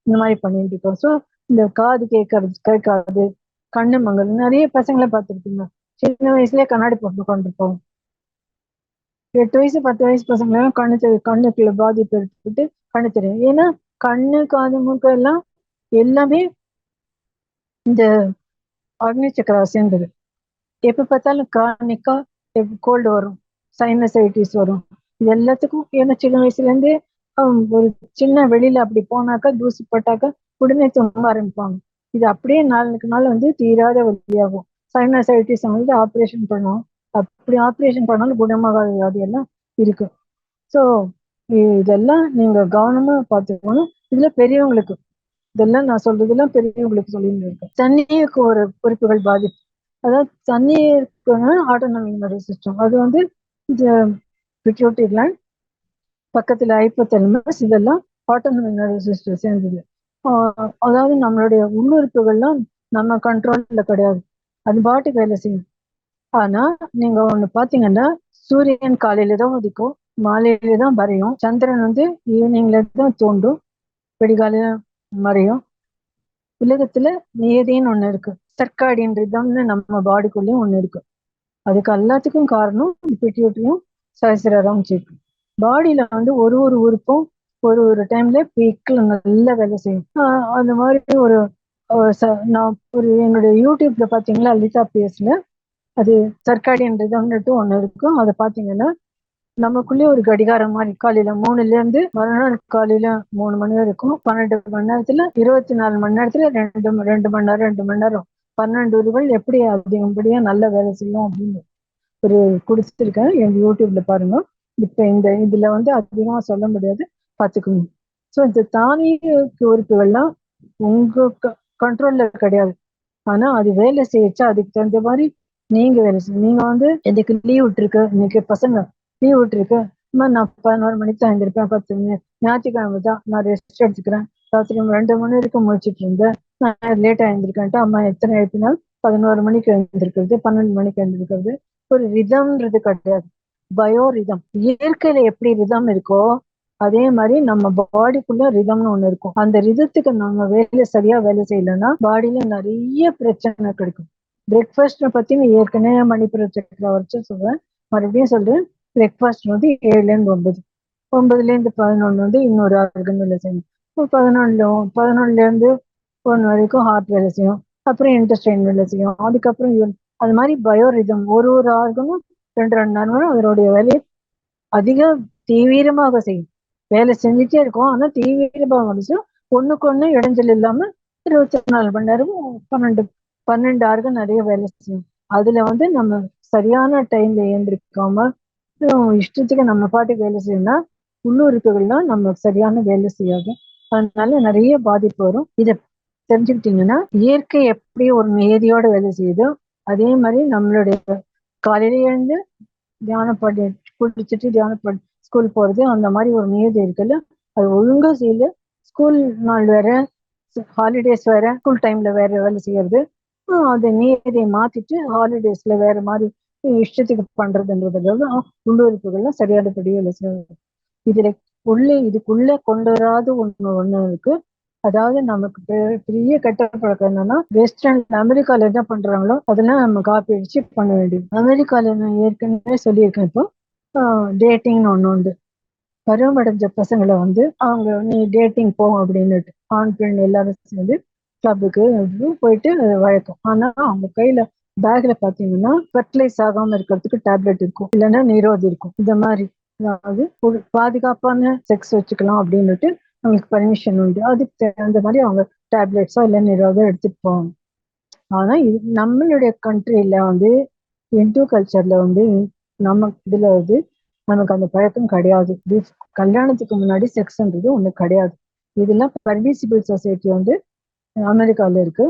இந்த மாதிரி பண்ணிட்டு இருக்கோம். ஸோ இந்த காது கேட்காது, கண்ணு மங்கல் நிறைய பசங்களை பார்த்துருக்கீங்க. சின்ன வயசுலயே கண்ணாடி போட்டு கொண்டிருப்போம். 8 வயசு 10 வயசு பசங்க கண்ணுக்குள்ள பாதிப்பு எடுத்துக்கிட்டு கண்ணு தெரியும். ஏன்னா கண்ணு காது மூக்கு எல்லாம் எல்லாமே இந்த அக்னி சக்கரா சேர்ந்தது. எப்ப பார்த்தாலும் கிரானிக்கா கோல்டு வரும், சைனசைட்டிஸ் வரும். இது எல்லாத்துக்கும் ஏன்னா சின்ன வயசுல இருந்தே ஒரு சின்ன வெளியில அப்படி போனாக்கா தூசி பட்டாக்கா உடனே தும்ப ஆரம்பிப்பாங்க. இது அப்படியே நாளுக்கு நாள் வந்து தீராத வழியாகும். சைனசைட்டிஸ் வந்து ஆப்ரேஷன் பண்ணுவோம். அப்படி ஆப்ரேஷன் பண்ணாலும் குணமாகாத வியாதி எல்லாம் இருக்கு. ஸோ இதெல்லாம் நீங்க கவனமா பார்த்துக்கணும். இதுல பெரியவங்களுக்கு இதெல்லாம் நான் சொல்றதெல்லாம் பெரியவங்களுக்கு சொல்லியிருந்திருக்கேன். தண்ணீருக்கு ஒரு குறிப்புகள் பாதிப்பு, அதாவது தண்ணீருக்குன்னு ஆட்டோனமிக் நர்வஸ் சிஸ்டம், அது வந்து இந்த பிட்யூட்டரி கிளாண்ட் பக்கத்துல ஹைப்போதலமஸ் இதெல்லாம் ஆட்டோனமிக் நர்வஸ் சிஸ்டம் சேர்ந்தது. அதாவது நம்மளுடைய உள்ளுறுப்புகள்லாம் நம்ம கண்ட்ரோல்ல கிடையாது, அது பாட்டுக்கு வேலை செய்யும். ஆனா நீங்க ஒண்ணு பாத்தீங்கன்னா, சூரியன் காலையில தான் உதிக்கும், மாலையில தான் மறையும். சந்திரன் வந்து ஈவினிங்ல தான் தோன்றும், விடிகாலையில மறையும். உலகத்துல நியதின்னு ஒண்ணு இருக்கு, சர்க்காடியன் ரிதம்னு நம்ம பாடிக்குள்ளேயும் ஒண்ணு இருக்கு. அதுக்கு எல்லாத்துக்கும் காரணம் பிட்யூட்டரியும் சஹஸ்ரராரம் சேர்க்கு. பாடியில வந்து ஒரு ஒரு உறுப்பும் ஒரு ஒரு டைம்ல பீக்ல நல்லா வேலை செய்யும். அந்த மாதிரி ஒரு நான் ஒரு என்னுடைய யூடியூப்ல பாத்தீங்களா, லிசா பேஸ்ல அது சர்க்காடியன் ரிதம்னுட்டு ஒண்ணு இருக்கும். அதை பாத்தீங்கன்னா நமக்குள்ளே ஒரு கடிகாரம் மாதிரி காலையில 3ல இருந்து மறுநாள் காலையில 3 மணி வரை இருக்கும். 12 மணி நேரத்துல 24 மணி நேரத்துல 2 மணி நேரம் 12 உருவல் எப்படி அதிகப்படியா நல்ல வேலை செய்யும் அப்படின்னு ஒரு கொடுத்துருக்கேன், எங்க யூடியூப்ல பாருங்க. இப்ப இந்த இதுல வந்து அதிகமா சொல்ல முடியாது, பாத்துக்கோங்க. ஸோ இந்த தானிய உறுப்புகள்லாம் உங்க கண்ட்ரோல்ல கிடையாது. ஆனா அது வேலை செய்யச்சா அதுக்கு தகுந்த மாதிரி நீங்க வேலை செய்யணும். நீங்க வந்து எனக்கு லீவ் விட்டுருக்கு, இன்னைக்கு பசங்க லீவ் விட்டுருக்கு, நான் 11 மணிக்கு தான் எழுந்திருப்பேன், 10 மணி ஞாயிற்றுக்கிழமை தான் நான் ரெஸ்ட் எடுத்துக்கிறேன், ராத்திரி 2 மணி வரைக்கும் முடிச்சிட்டு இருந்தேன், நான் லேட்டா எழுந்திருக்கேன்ட்டு அம்மா எத்தனை எழுப்பினாலும் 11 மணிக்கு எழுந்திருக்கிறது, 12 மணிக்கு எழுந்திருக்கிறது ஒரு ரிதம்ன்றது கிடையாது. பயோ ரிதம், இயற்கையில எப்படி ரிதம் இருக்கோ அதே மாதிரி நம்ம பாடிக்குள்ள ரிதம்னு ஒண்ணு இருக்கும். அந்த ரிதத்துக்கு நம்ம சரியா வேலை செய்யலைன்னா பாடியில நிறைய பிரச்சனை கிடைக்கும். பிரேக்ஃபாஸ்ட் பத்தி ஏற்கனவே மணிப்புர சக்கரை வச்சு சொல்றேன், மறுபடியும் சொல்றேன். பிரேக்ஃபாஸ்ட் வந்து 7ல இருந்து 9, 9ல இருந்து 11 வந்து இன்னொரு ஆர்கன் வேலை செய்யும். 11ல இருந்து 1 வரைக்கும் ஹார்ட் வேலை செய்யும், அப்புறம் இன்டெஸ்டைன் வேலை செய்யும், அதுக்கப்புறம் அது மாதிரி பயோரிதம் ஒரு ஒரு ஆர்கனும் 2 மணி நேரம் அதனுடைய வேலையை அதிக தீவிரமாக செய்யும். வேலை செஞ்சுட்டே இருக்கும், ஆனா தீவிரமாக முடிச்சு ஒண்ணுக்கு ஒண்ணு இடைஞ்சல் இல்லாம 24 மணி நேரமும் 12 ஆர்கன் நிறைய வேலை செய்யும். அதுல வந்து நம்ம சரியான டைம்ல ஏந்திருக்காம இஷ்டத்துக்கு நம்ம பாட்டுக்கு வேலை செய்யணும்னா உள்ளுறுப்புகள்லாம் நம்ம சரியான வேலை செய்யாது, அதனால நிறைய பாதிப்பு வரும். இதை தெரிஞ்சுக்கிட்டீங்கன்னா இயற்கை எப்படி ஒரு நியதியோட வேலை செய்யுதோ அதே மாதிரி நம்மளுடைய காலையில எழுந்து தியானம் பண்ணி குளிச்சுட்டு தியானம் பண்ணி ஸ்கூல் போறது அந்த மாதிரி ஒரு நியதி இருக்குல்ல, அது ஒழுங்கா செய்யல. ஸ்கூல் நாள் வேற, ஹாலிடேஸ் வேற, ஸ்கூல் டைம்ல வேற வேலை செய்யறது, அந்த நியதியை மாத்திட்டு ஹாலிடேஸ்ல வேற மாதிரி இஷ்டத்துக்கு பண்றதுன்றதுக்காக உள்ளுறுப்புகள்லாம் சரியானபடி வேலை செய்யறது. இதுல இதுக்குள்ள கொண்டு வராத ஒண்ணு இருக்கு. அதாவது நமக்கு பெரிய கெட்ட பழக்கம் என்னன்னா, வெஸ்டர்ன் அமெரிக்கால என்ன பண்றாங்களோ அதெல்லாம் நம்ம காப்பி அடிச்சு பண்ண வேண்டியது. அமெரிக்கால நான் ஏற்கனவே சொல்லியிருக்கேன், இப்போ டேட்டிங்னு ஒண்ணு உண்டு. பருவமடைஞ்ச பசங்களை வந்து அவங்க நீ டேட்டிங் போ அப்படின்னுட்டு ஆண் பெண் எல்லாரும் சேர்ந்து கிளப்புக்கு போயிட்டு வழக்கம். ஆனா அவங்க கையில பேக்ல பாத்தீங்கன்னா ஃபெர்டிலைஸ் ஆகாம இருக்கிறதுக்கு டேப்லெட் இருக்கும், இல்லைன்னா நிரோதி இருக்கும். இந்த மாதிரி அதாவது ஒரு பாதுகாப்பான செக்ஸ் வச்சுக்கலாம் அப்படின்னுட்டு அவங்களுக்கு பர்மிஷன் உண்டு. அதுக்கு தகுந்த மாதிரி அவங்க டேப்லெட்ஸோ இல்லை நிரோதோ எடுத்துட்டு போவாங்க. ஆனா இது நம்மளுடைய கண்ட்ரில வந்து இந்து கல்ச்சர்ல வந்து நம்ம இதுல வந்து நமக்கு அந்த பழக்கம் கிடையாது. கல்யாணத்துக்கு முன்னாடி செக்ஸ்ன்றது ஒண்ணு கிடையாது. இதெல்லாம் பர்மிசிபிள் சொசைட்டி வந்து அமெரிக்கால இருக்கு,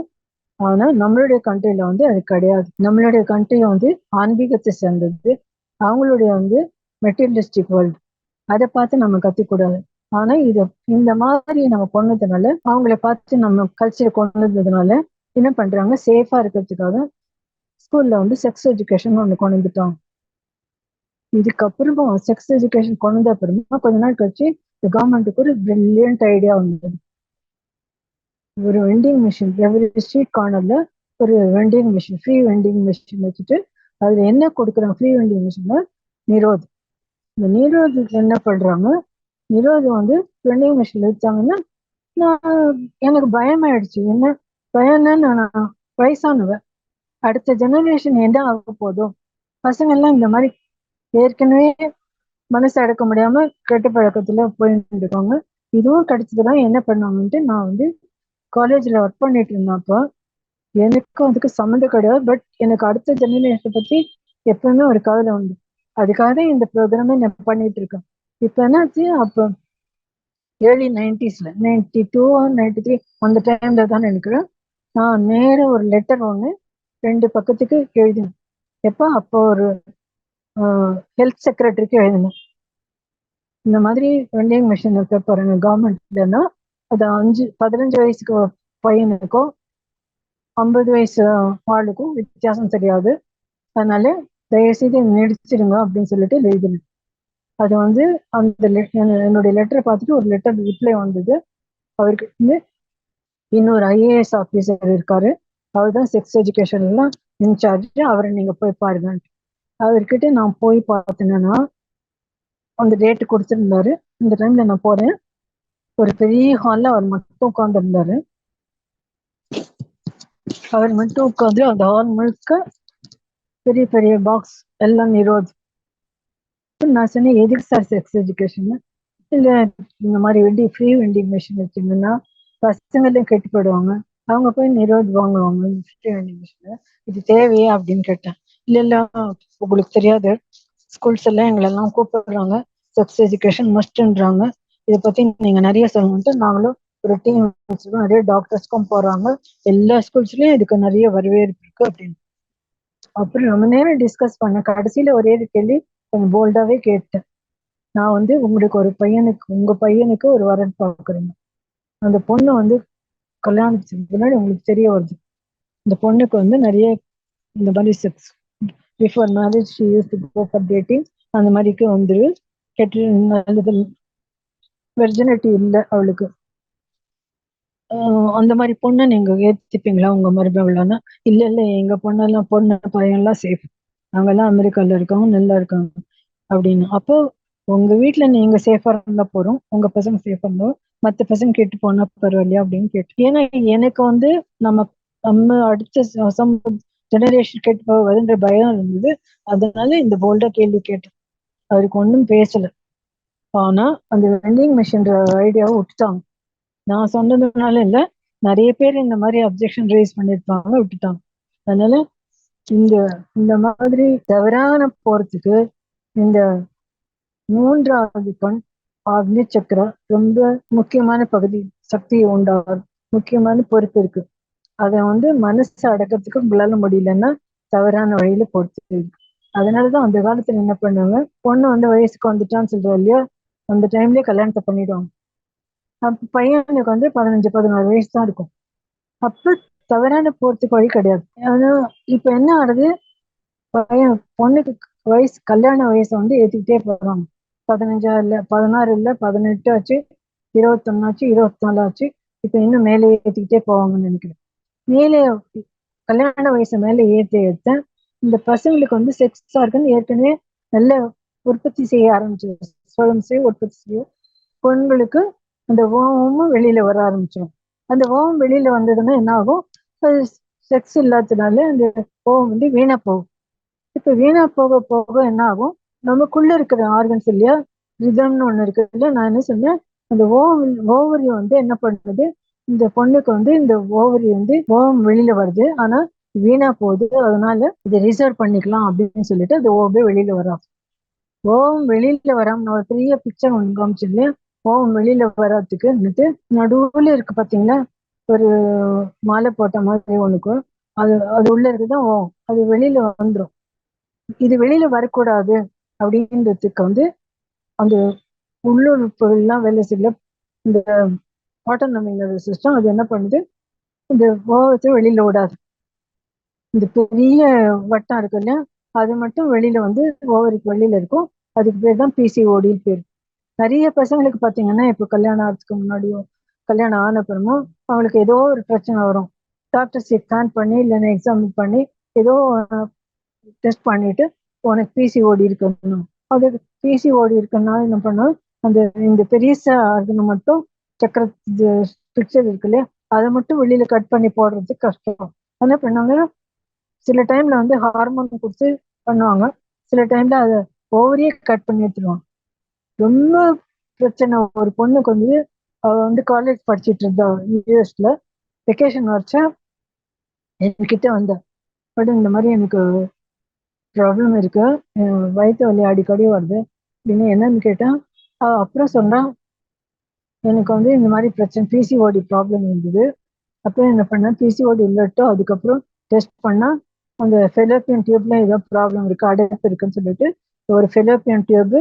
ஆனா நம்மளுடைய கண்ட்ரில வந்து அது கிடையாது. நம்மளுடைய கண்ட்ரி வந்து ஆன்மீகத்தை சேர்ந்தது, அவங்களுடைய வந்து மெட்டீரியலிஸ்டிக் வேர்ல்டு, அதை பார்த்து நம்ம கத்துக்கூடாது. ஆனா இத இந்த மாதிரி நம்ம கொண்டதுனால அவங்கள பார்த்து நம்ம கல்ச்சரை கொண்டதுனால என்ன பண்றாங்க, சேஃபா இருக்கிறதுக்காக ஸ்கூல்ல வந்து செக்ஸ் எஜுகேஷன் ஒண்ணு கொண்டு வந்துட்டாங்க. இதுக்கப்புறமா செக்ஸ் எஜுகேஷன் கொண்டு வந்த அப்புறமா கொஞ்ச நாள் கழிச்சு கவர்மெண்ட்டுக்கு ஒரு பிரில்லியன்ட் ஐடியா வந்தது. ஒரு வெண்டிங் மிஷின் எவ்ரி ஸ்ட்ரீட் கார்னர்ல ஒரு vending machine, free vending machine வச்சுட்டு அதுல என்ன கொடுக்குறாங்க, ஃப்ரீ வெண்டிங் மிஷின்ல நிரோத். இந்த நிரோதுக்கு என்ன பண்றாங்க, நிரோது வந்து வெண்டிங் மிஷின்ல வச்சாங்கன்னா நான் எனக்கு பயமாயிடுச்சு, என்ன பையன் நான் வயசானவ, அடுத்த ஜெனரேஷன் என்ன ஆக போதும், பசங்க எல்லாம் இந்த மாதிரி ஏற்கனவே மனசு அடக்க முடியாம கெட்ட பழக்கத்துல போயிட்டு இருக்காங்க. இதுவும் கிடைச்சதுதான் என்ன பண்ணுவாங்கன்ட்டு நான் வந்து காலேஜ்ல ஒர்க் பண்ணிட்டு இருந்தப்போ எனக்கும் அதுக்கு சம்மந்தம் கிடையாது. பட் எனக்கு அடுத்த ஜெனரேஷனை பத்தி எப்பவுமே ஒரு கவலை உண்டு. அதுக்காக தான் இந்த ப்ரோக்ராமே நான் பண்ணிட்டு இருக்கேன். இப்போ என்னாச்சு, அப்போ ஏர்லி 90s 92 93 அந்த டைம்ல தான் நினைக்கிறேன், நான் நேர ஒரு லெட்டர் ஒன்று 2 பக்கத்துக்கு எழுதினேன். எப்போ அப்போ ஒரு ஹெல்த் செக்ரட்டரிக்கு எழுதினேன். இந்த மாதிரி வெண்டிங் மிஷின் இருக்க பாருங்க கவர்மெண்ட்லன்னா, அது 15 வயசுக்கு பையனுக்கோ 50 வயசு ஆளுக்கும் வித்தியாசம் தெரியாது. அதனால தயவுசெய்து நடிச்சிருங்க அப்படின்னு சொல்லிட்டு எழுதினேன். அது வந்து அந்த என்னுடைய லெட்டரை பார்த்துட்டு ஒரு லெட்டர் ரிப்ளை வந்தது. அவருக்கு வந்து இன்னொரு ஐஏஎஸ் ஆஃபீஸர் இருக்காரு, அவர் தான் செக்ஸ் எஜுகேஷன்லாம் இன்சார்ஜ், அவரை நீங்க போய் பாருங்க. அவர்கிட்ட நான் போய் பார்த்தேன்னா அந்த டேட்டு கொடுத்துருந்தாரு. இந்த டைம்ல நான் போறேன். ஒரு பெரிய ஹால்ல அவர் மட்டும் உட்கார்ந்து இருந்தாரு. அவர் மட்டும் உட்காந்து அந்த ஹால் முழுக்க பெரிய பெரிய பாக்ஸ் எல்லாம் நிரோத். நான் சொன்னேன், எதுக்கு சார் செக்ஸ் எஜுகேஷன்? இல்லை, இந்த மாதிரி ஃப்ரீ வெண்டிங் மிஷின் வச்சிருந்தேன்னா பசங்களையும் கெட்டு போயிடுவாங்க, அவங்க போய் நிரோத் வாங்குவாங்க ஃப்ரீ வெண்டிங் மிஷின், இது தேவையா அப்படின்னு கேட்டேன். இல்லை இல்லை, உங்களுக்கு தெரியாது, ஸ்கூல்ஸ் எல்லாம் எங்களெல்லாம் கூப்பிடுறாங்க, செக்ஸ் எஜுகேஷன் மஸ்ட்ன்றாங்க, இதை பத்தி நீங்க நிறைய சொல்லணும்ட்டு நாங்களும் ஒரு டீம் வச்சிருக்கோம், நிறைய டாக்டர்ஸ்க்கும் போறாங்க, எல்லா ஸ்கூல்ஸ்லயும் இதுக்கு நிறைய வரவேற்பு இருக்கு அப்படின்னு. அப்புறம் ரொம்ப நேரம் டிஸ்கஸ் பண்ண கடைசியில ஒரே ஒரு கேள்வி கொஞ்சம் போல்டாவே கேட்டேன். நான் வந்து உங்களுக்கு உங்க பையனுக்கு ஒரு வரன் பார்க்குறீங்க, அந்த பொண்ணு வந்து கல்யாணத்துக்கு முன்னாடி உங்களுக்கு தெரிய வருது, இந்த பொண்ணுக்கு வந்து நிறைய இந்த மாதிரி sex before marriage she used to go for dating, அந்த மாதிரிக்கு வந்து நல்லது வெர்ஜினிட்டி இல்லை அவளுக்கு, அந்த மாதிரி பொண்ணை நீங்க ஏத்துப்பீங்களா உங்க மருமகளானா? இல்ல இல்ல, எங்க பொண்ணெல்லாம் பையன்லாம் சேஃப், நாங்கெல்லாம் அமெரிக்கால இருக்கோம், நல்லா இருக்காங்க அப்படின்னு. அப்போ உங்க வீட்டுல நீங்க சேஃபா இருந்தா போறோம், உங்க பசங்க சேஃபா இருந்தா மத்த பசங்க கெட்டு போனா பரவாயில்லையா அப்படின்னு கேட்டு. ஏன்னா எனக்கு வந்து நம்ம நம்ம அடுத்த ஜெனரேஷன் கெட்டு போவதுன்ற பயம் இருந்தது. அதனால இந்த போல்டா கேள்வி கேட்டேன். அவருக்கு ஒன்றும் பேசல. ஆனா அந்த வெண்டிங் மிஷின் ஐடியாவை விட்டுட்டாங்க. நான் சொன்னதுனால இல்ல, நிறைய பேர் இந்த மாதிரி அப்ஜெக்ஷன் ரைஸ் பண்ணிருப்பாங்க, விட்டுட்டாங்க. அதனால இந்த இந்த மாதிரி தவறான போறதுக்கு இந்த 3வது கண் ஆக்னி சக்கரா ரொம்ப முக்கியமான பகுதி, சக்தியை உண்டாகும் முக்கியமான பொறுப்பு இருக்கு. அதை வந்து மனசு அடக்கிறதுக்கு உங்களால முடியலன்னா தவறான வழியில போட்டு. அதனாலதான் அந்த காலத்துல என்ன பண்ணுவாங்க, பொண்ணு வந்து வயசுக்கு வந்துட்டான்னு சொல்றோம் இல்லையா, அந்த டைம்லயே கல்யாணத்தை பண்ணிடுவாங்க. அப்ப பையனுக்கு வந்து 15 16 வயசு தான் இருக்கும். அப்ப தவறான போறதுக்கு வழி கிடையாது. ஆனா இப்ப என்ன ஆகுது, பொண்ணுக்கு கல்யாண வயசை வந்து ஏத்திக்கிட்டே போறாங்க. 15 இல்ல, 16 இல்ல, 18 ஆச்சு, 21 ஆச்சு, 24 ஆச்சு, இப்ப இன்னும் மேலே ஏத்திக்கிட்டே போவாங்கன்னு நினைக்கிறேன். மேலே கல்யாண வயசு மேலே ஏத்த இந்த பசங்களுக்கு வந்து செக்ஸ் ஆர்கன் ஏற்கனவே நல்ல உற்பத்தி செய்ய ஆரம்பிச்சு, சுயம் செய்ய உற்பத்தி செய்ய, பெண்களுக்கு அந்த ஓவமும் வெளியில வர ஆரம்பிச்சிடும். அந்த ஓவம் வெளியில வந்ததுன்னா என்ன ஆகும், செக்ஸ் இல்லாததுனால அந்த ஓவம் வந்து வீணா போகும். இப்ப வீணா போக போக என்ன ஆகும், நமக்குள்ள இருக்கிற ஆர்கன்ஸ் இல்லையா, ரிதம்னு ஒண்ணு இருக்கு இல்லையா, நான் என்ன சொன்னேன், அந்த ஓவரி வந்து என்ன பண்ணுது, இந்த பொண்ணுக்கு வந்து இந்த ஓவரி வந்து ஓவம் வெளியில வருது, ஆனா வீணா போகுது, அதனால இதை ரிசர்வ் பண்ணிக்கலாம் அப்படின்னு சொல்லிட்டு அந்த ஓவமே வெளியில வரும். ஓவம் வெளியில வராம ஒரு பெரிய பிக்சர் ஒன்று காமிச்சு இல்லையா, ஓவம் வெளியில வராதுக்கு நடுவுல இருக்கு பாத்தீங்களா, ஒரு மாலை போட்ட மாதிரி ஒண்ணுக்கு, அது அது உள்ள இருக்குதான் ஓவம், அது வெளியில வந்துடும். இது வெளியில வரக்கூடாது அப்படின்றதுக்கு வந்து அந்த உள்ளுறுப்பு எல்லாம் வேலை செய்யல, இந்த ஆட்டோனமிக் நர்வஸ் சிஸ்டம் அது என்ன பண்ணுது, இந்த ஓவத்தை வெளியில விடாது. இந்த பெரிய வட்டம் இருக்கு இல்லையா, அது மட்டும் வெளியில வந்து ஓவருக்கு வெளியில இருக்கும். அதுக்கு பேர் தான் பிசிஓடி பேர். நிறைய பசங்களுக்கு பாத்தீங்கன்னா இப்ப கல்யாணம் ஆகிறதுக்கு முன்னாடியோ கல்யாணம் ஆன அப்புறமும் அவங்களுக்கு ஏதோ ஒரு பிரச்சனை வரும். டாக்டர் ஸ்கேன் பண்ணி இல்லைன்னா எக்ஸாமின் பண்ணி ஏதோ டெஸ்ட் பண்ணிட்டு உனக்கு பிசிஓடி இருக்கணும், அது பிசிஓடி இருக்குன்னா என்ன பண்ணும், அந்த இந்த பெரிய ஆர்கனை மட்டும் சக்கர பிக்சர் இருக்கு இல்லையா, அதை மட்டும் வெளியில கட் பண்ணி போடுறது கஷ்டம். என்ன பண்ணாங்க, சில டைம்ல வந்து ஹார்மோன் கொடுத்து பண்ணுவாங்க, சில டைம்ல அதை ஓவரியே கட் பண்ணி எடுத்துருவாங்க. ரொம்ப பிரச்சனை. ஒரு பொண்ணுக்கு வந்து அவ வந்து காலேஜ் படிச்சுட்டு இருந்தா யூஎஸ்ல. வெக்கேஷன் வச்சா என்கிட்ட வந்தா, பட் இந்த மாதிரி எனக்கு ப்ராப்ளம் இருக்கு, வயிற்று வலி அடிக்கடி வருது அப்படின்னு என்னன்னு கேட்டா, அப்புறம் சொன்னா எனக்கு வந்து இந்த மாதிரி பிரச்சனை பிசிஓடி ப்ராப்ளம் இருந்தது. அப்புறம் என்ன பண்ணேன், பிசிஓடி இல்லட்டோ அதுக்கப்புறம் டெஸ்ட் பண்ணா அந்த ஃபெலோப்பியன் டியூப்ல ஏதோ ப்ராப்ளம் இருக்கு, அடைப்பு இருக்குன்னு சொல்லிட்டு ஒரு ஃபெலோப்பியன் டியூப்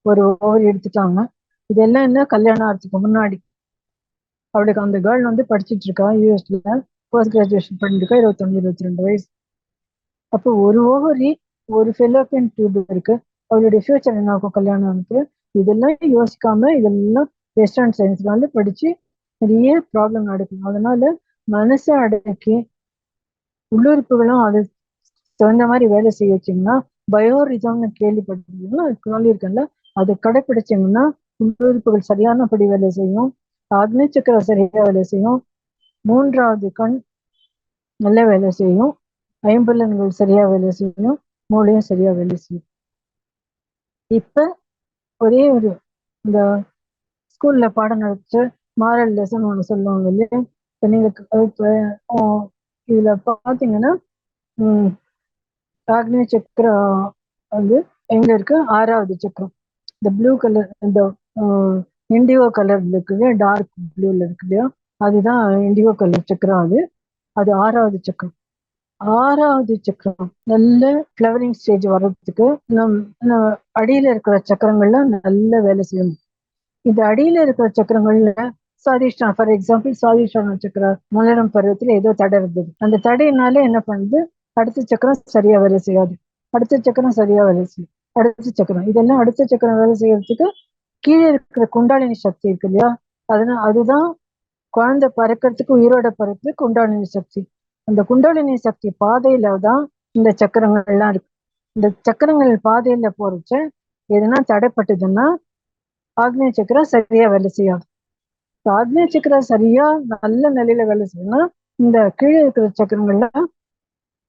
ஒரு ஓவர் எடுத்துட்டாங்க. இதெல்லாம் என்ன கல்யாணம் ஆகிறதுக்கு முன்னாடி. அவளுக்கு அந்த கேர்ள் வந்து படிச்சுட்டு இருக்கா யூஎஸ்ல, போஸ்ட் கிராஜுவேஷன் பண்ணிருக்கா, 21-22 வயசு. அப்போ ஒரு ஓவரி ஒரு ஃபெலோப்பியன் டியூப் இருக்கு, அவளுடைய ஃபியூச்சர் என்ன ஆகும் கல்யாணம் ஆனது. இதெல்லாம் யோசிக்காம இதெல்லாம் வெஸ்டர்ன் சயின்ஸ்னால படிச்சு நிறைய ப்ராப்ளம் நடக்கும். அதனால மனசை அடக்கி உள்ளுறுப்புகளும் அது தகுந்த மாதிரி வேலை செய்ய வச்சிங்கன்னா, பயோரிதம்னு கேள்விப்பட்டிருக்கீங்களா, சொல்லியிருக்கேன்ல, அதை கடைப்பிடிச்சிங்கன்னா உள்ளுறுப்புகள் சரியானபடி வேலை செய்யும், அக்னி சக்கரம் சரியா வேலை செய்யும், மூன்றாவது கண் நல்ல வேலை செய்யும், ஐம்புலன்கள் சரியா வேலை செய்யும், மூளையும் சரியா வேலை செய்யும். இப்ப ஒரே ஒரு இந்த ஸ்கூல்ல பாடம் நடத்த மாரல் லெசன் ஒன்று சொல்லுவாங்க இல்லையா. இப்போ நீங்க இப்போ இதுல பாத்தீங்கன்னா ஆக்னேய சக்கரம் வந்து எங்க இருக்கு, ஆறாவது சக்கரம். இந்த ப்ளூ கலர், இந்த இண்டிகோ கலர் இருக்கு இல்லையா, டார்க் ப்ளூல இருக்கு இல்லையா, அதுதான் இண்டிகோ கலர் சக்கரம். அது அது ஆறாவது சக்கரம். ஆறாவது சக்கரம் நல்ல ஃப்ளவரிங் ஸ்டேஜ் வர்றதுக்கு நம்ம அடியில இருக்கிற சக்கரங்கள்லாம் நல்ல வேலை செய்யணும். இந்த அடியில இருக்கிற சக்கரங்கள்ல சுவாதிஷ்டான, ஃபார் எக்ஸாம்பிள் சுவாதிஷ்டான சக்கரம் மலரும் பருவத்துல ஏதோ தடை இருந்தது, அந்த தடையினால என்ன பண்ணுது, அடுத்த சக்கரம் சரியா வேலை செய்யாது, அடுத்த சக்கரம் சரியா வேலை செய்யும், அடுத்த சக்கரம், இதெல்லாம் அடுத்த சக்கரம் வேலை செய்யறதுக்கு கீழே இருக்கிற குண்டாலினி சக்தி இருக்கு இல்லையா, அதனால அதுதான் குழந்தை பறக்கிறதுக்கு, உயிரோட பறக்கிறதுக்கு குண்டாலினி சக்தி. அந்த குண்டாலினி சக்தி பாதையில தான் இந்த சக்கரங்கள்லாம் இருக்கு. இந்த சக்கரங்கள் பாதையில போறச்ச எதுனா தடைப்பட்டதுன்னா ஆக்னேய சக்கரம் சரியா வேலை செய்யாது. ஆக்னேய சக்கரம் சரியா நல்ல நிலையில வேலை செய்யணும், இந்த கீழே இருக்கிற சக்கரங்கள்ல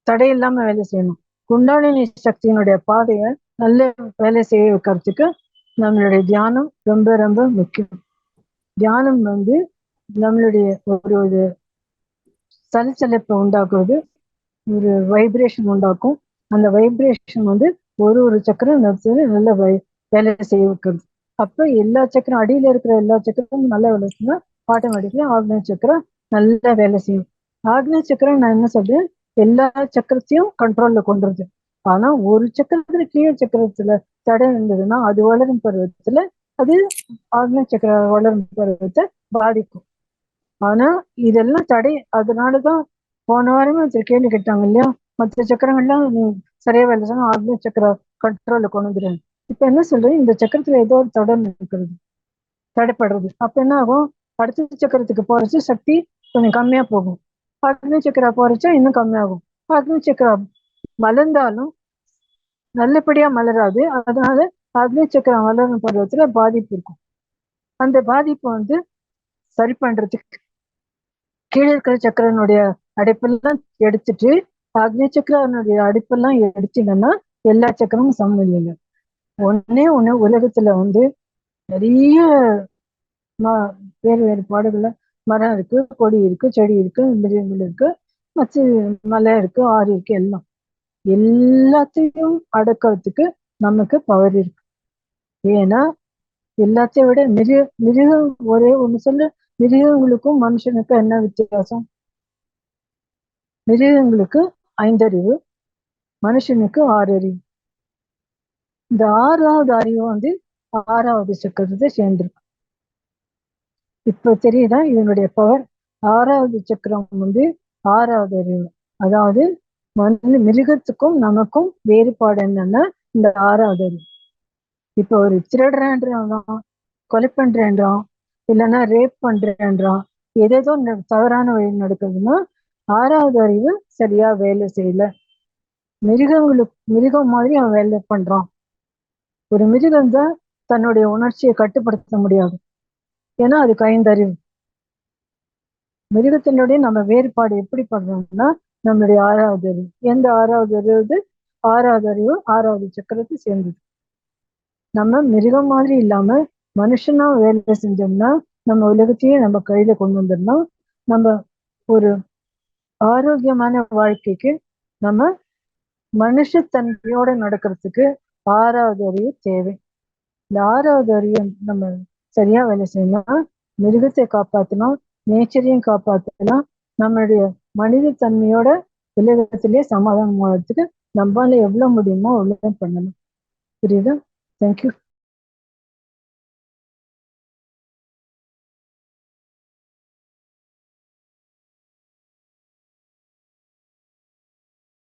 தடை இல்லாம வேலை செய்யணும். குண்டாலினி சக்தியினுடைய பாதையை நல்ல வேலை செய்ய வைக்கிறதுக்கு நம்மளுடைய தியானம் ரொம்ப ரொம்ப முக்கியம். தியானம் வந்து நம்மளுடைய ஒரு சலசலப்பை உண்டாக்குறது, ஒரு வைப்ரேஷன் உண்டாக்கும். அந்த வைப்ரேஷன் வந்து ஒரு சக்கரம் நல்ல வேலை செய்ய வைக்கிறது. அப்ப எல்லா சக்கரம், அடியில இருக்கிற எல்லா சக்கரமும் நல்ல வேலை செய்யணும், ஆட்டோமேட்டிக்கலா ஆக்னேய சக்கரம் நல்லா வேலை செய்யும். ஆக்னேய சக்கரம் நான் என்ன சொல்றேன், எல்லா சக்கரத்தையும் கண்ட்ரோல்ல கொண்டுருது. ஆனா ஒரு சக்கரத்துல கீழே சக்கரத்துல தடை இருந்ததுன்னா அது வளரும் பருவத்துல அது ஆக்னேய சக்கர வளரும் பருவத்தை பாதிக்கும். ஆனா இதெல்லாம் தடை. அதனாலதான் போன வாரமே ஒருத்தர் கேள்வி கேட்டாங்க இல்லையா, மற்ற சக்கரங்கள்லாம் சரியா வேலை செய்யணும், ஆக்னேய சக்கர கண்ட்ரோல்ல கொண்டு வந்துடுறேன். இப்ப என்ன சொல்றேன், இந்த சக்கரத்துல ஏதோ ஒரு தடை இருக்கிறது, தடைப்படுறது, அப்ப என்ன ஆகும், அடுத்த சக்கரத்துக்கு போறச்சு சக்தி கொஞ்சம் கம்மியா போகும், அக்னி சக்கரா போறச்சா இன்னும் கம்மியாகும். அக்னி சக்கரம் மலர்ந்தாலும் நல்லபடியா மலராது, அதனால அக்னி சக்கரம் வளரும் பருவத்துல பாதிப்பு இருக்கும். அந்த பாதிப்பு வந்து சரி பண்றதுக்கு கீழே இருக்கிற சக்கரனுடைய அடைப்பெல்லாம் எடுத்துட்டு அக்னி சக்கரனுடைய அடைப்பெல்லாம் எடுத்தீங்கன்னா எல்லா சக்கரமும் சமநிலையில. ஒண்ணு உலகத்துல வந்து நிறைய வேறு வேறு பாடுகள்ல மரம் இருக்கு, கொடி இருக்கு, செடி இருக்கு, மிருகங்கள் இருக்கு, மற்ற மலை இருக்கு, ஆறு இருக்கு, எல்லாம் எல்லாத்தையும் அடக்கிறதுக்கு நமக்கு பவர் இருக்கு. ஏன்னா எல்லாத்தையும் விட மிருகம் ஒரே ஒண்ணு சொல்ல, மிருகங்களுக்கும் மனுஷனுக்கும் என்ன வித்தியாசம், மிருகங்களுக்கு 5 அறிவு, மனுஷனுக்கு 6 அறிவு. இந்த 6வது அறிவு வந்து 6வது சக்கரத்தை சேர்ந்திருக்கு. இப்ப தெரியுதா இதனுடைய பவர். 6வது சக்கரம் வந்து 6வது அறிவு. அதாவது மிருகத்துக்கும் நமக்கும் வேறுபாடு என்னன்னா இந்த 6வது அறிவு. இப்ப ஒரு திருடுறேன்றான், கொலை பண்றேன்றான், இல்லைன்னா ரேப் பண்றேன்றான், ஏதேதோ தவறான வழி நடக்குதுன்னா 6வது அறிவு சரியா வேலை செய்யல. மிருகம் மாதிரி அவன் வேலை பண்றான். ஒரு மிருகம் தான் தன்னுடைய உணர்ச்சியை கட்டுப்படுத்த முடியாது, ஏன்னா அதுக்கு 5 அறிவு. மிருகத்தினுடைய நம்ம வேறுபாடு எப்படி பண்றோம்னா நம்மளுடைய ஆறாவது அறிவு. எந்த ஆறாவது அறிவு? ஆறாவது அறிவு ஆறாவது சக்கரத்தை சேர்ந்தது. நம்ம மிருகம் மாதிரி இல்லாம மனுஷனா வேலை செஞ்சோம்னா நம்ம உலகத்தையே நம்ம கையில கொண்டு வந்துடணும். நம்ம ஒரு ஆரோக்கியமான வாழ்க்கைக்கு நம்ம மனுஷத்தன்மையோட நடக்கிறதுக்கு ஆறாவது அறிவு தேவை. இந்த ஆறாவது அறிவு நம்ம சரியா வேலை செய்யணும். மிருகத்தை காப்பாற்றணும், நேச்சரையும் காப்பாற்றணும். நம்மளுடைய மனித தன்மையோட உலகத்திலேயே சமாதானம் ஆகிறதுக்கு நம்மளால எவ்வளவு முடியுமோ அவ்வளவு பண்ணணும். புரியுதா? தேங்க்யூ.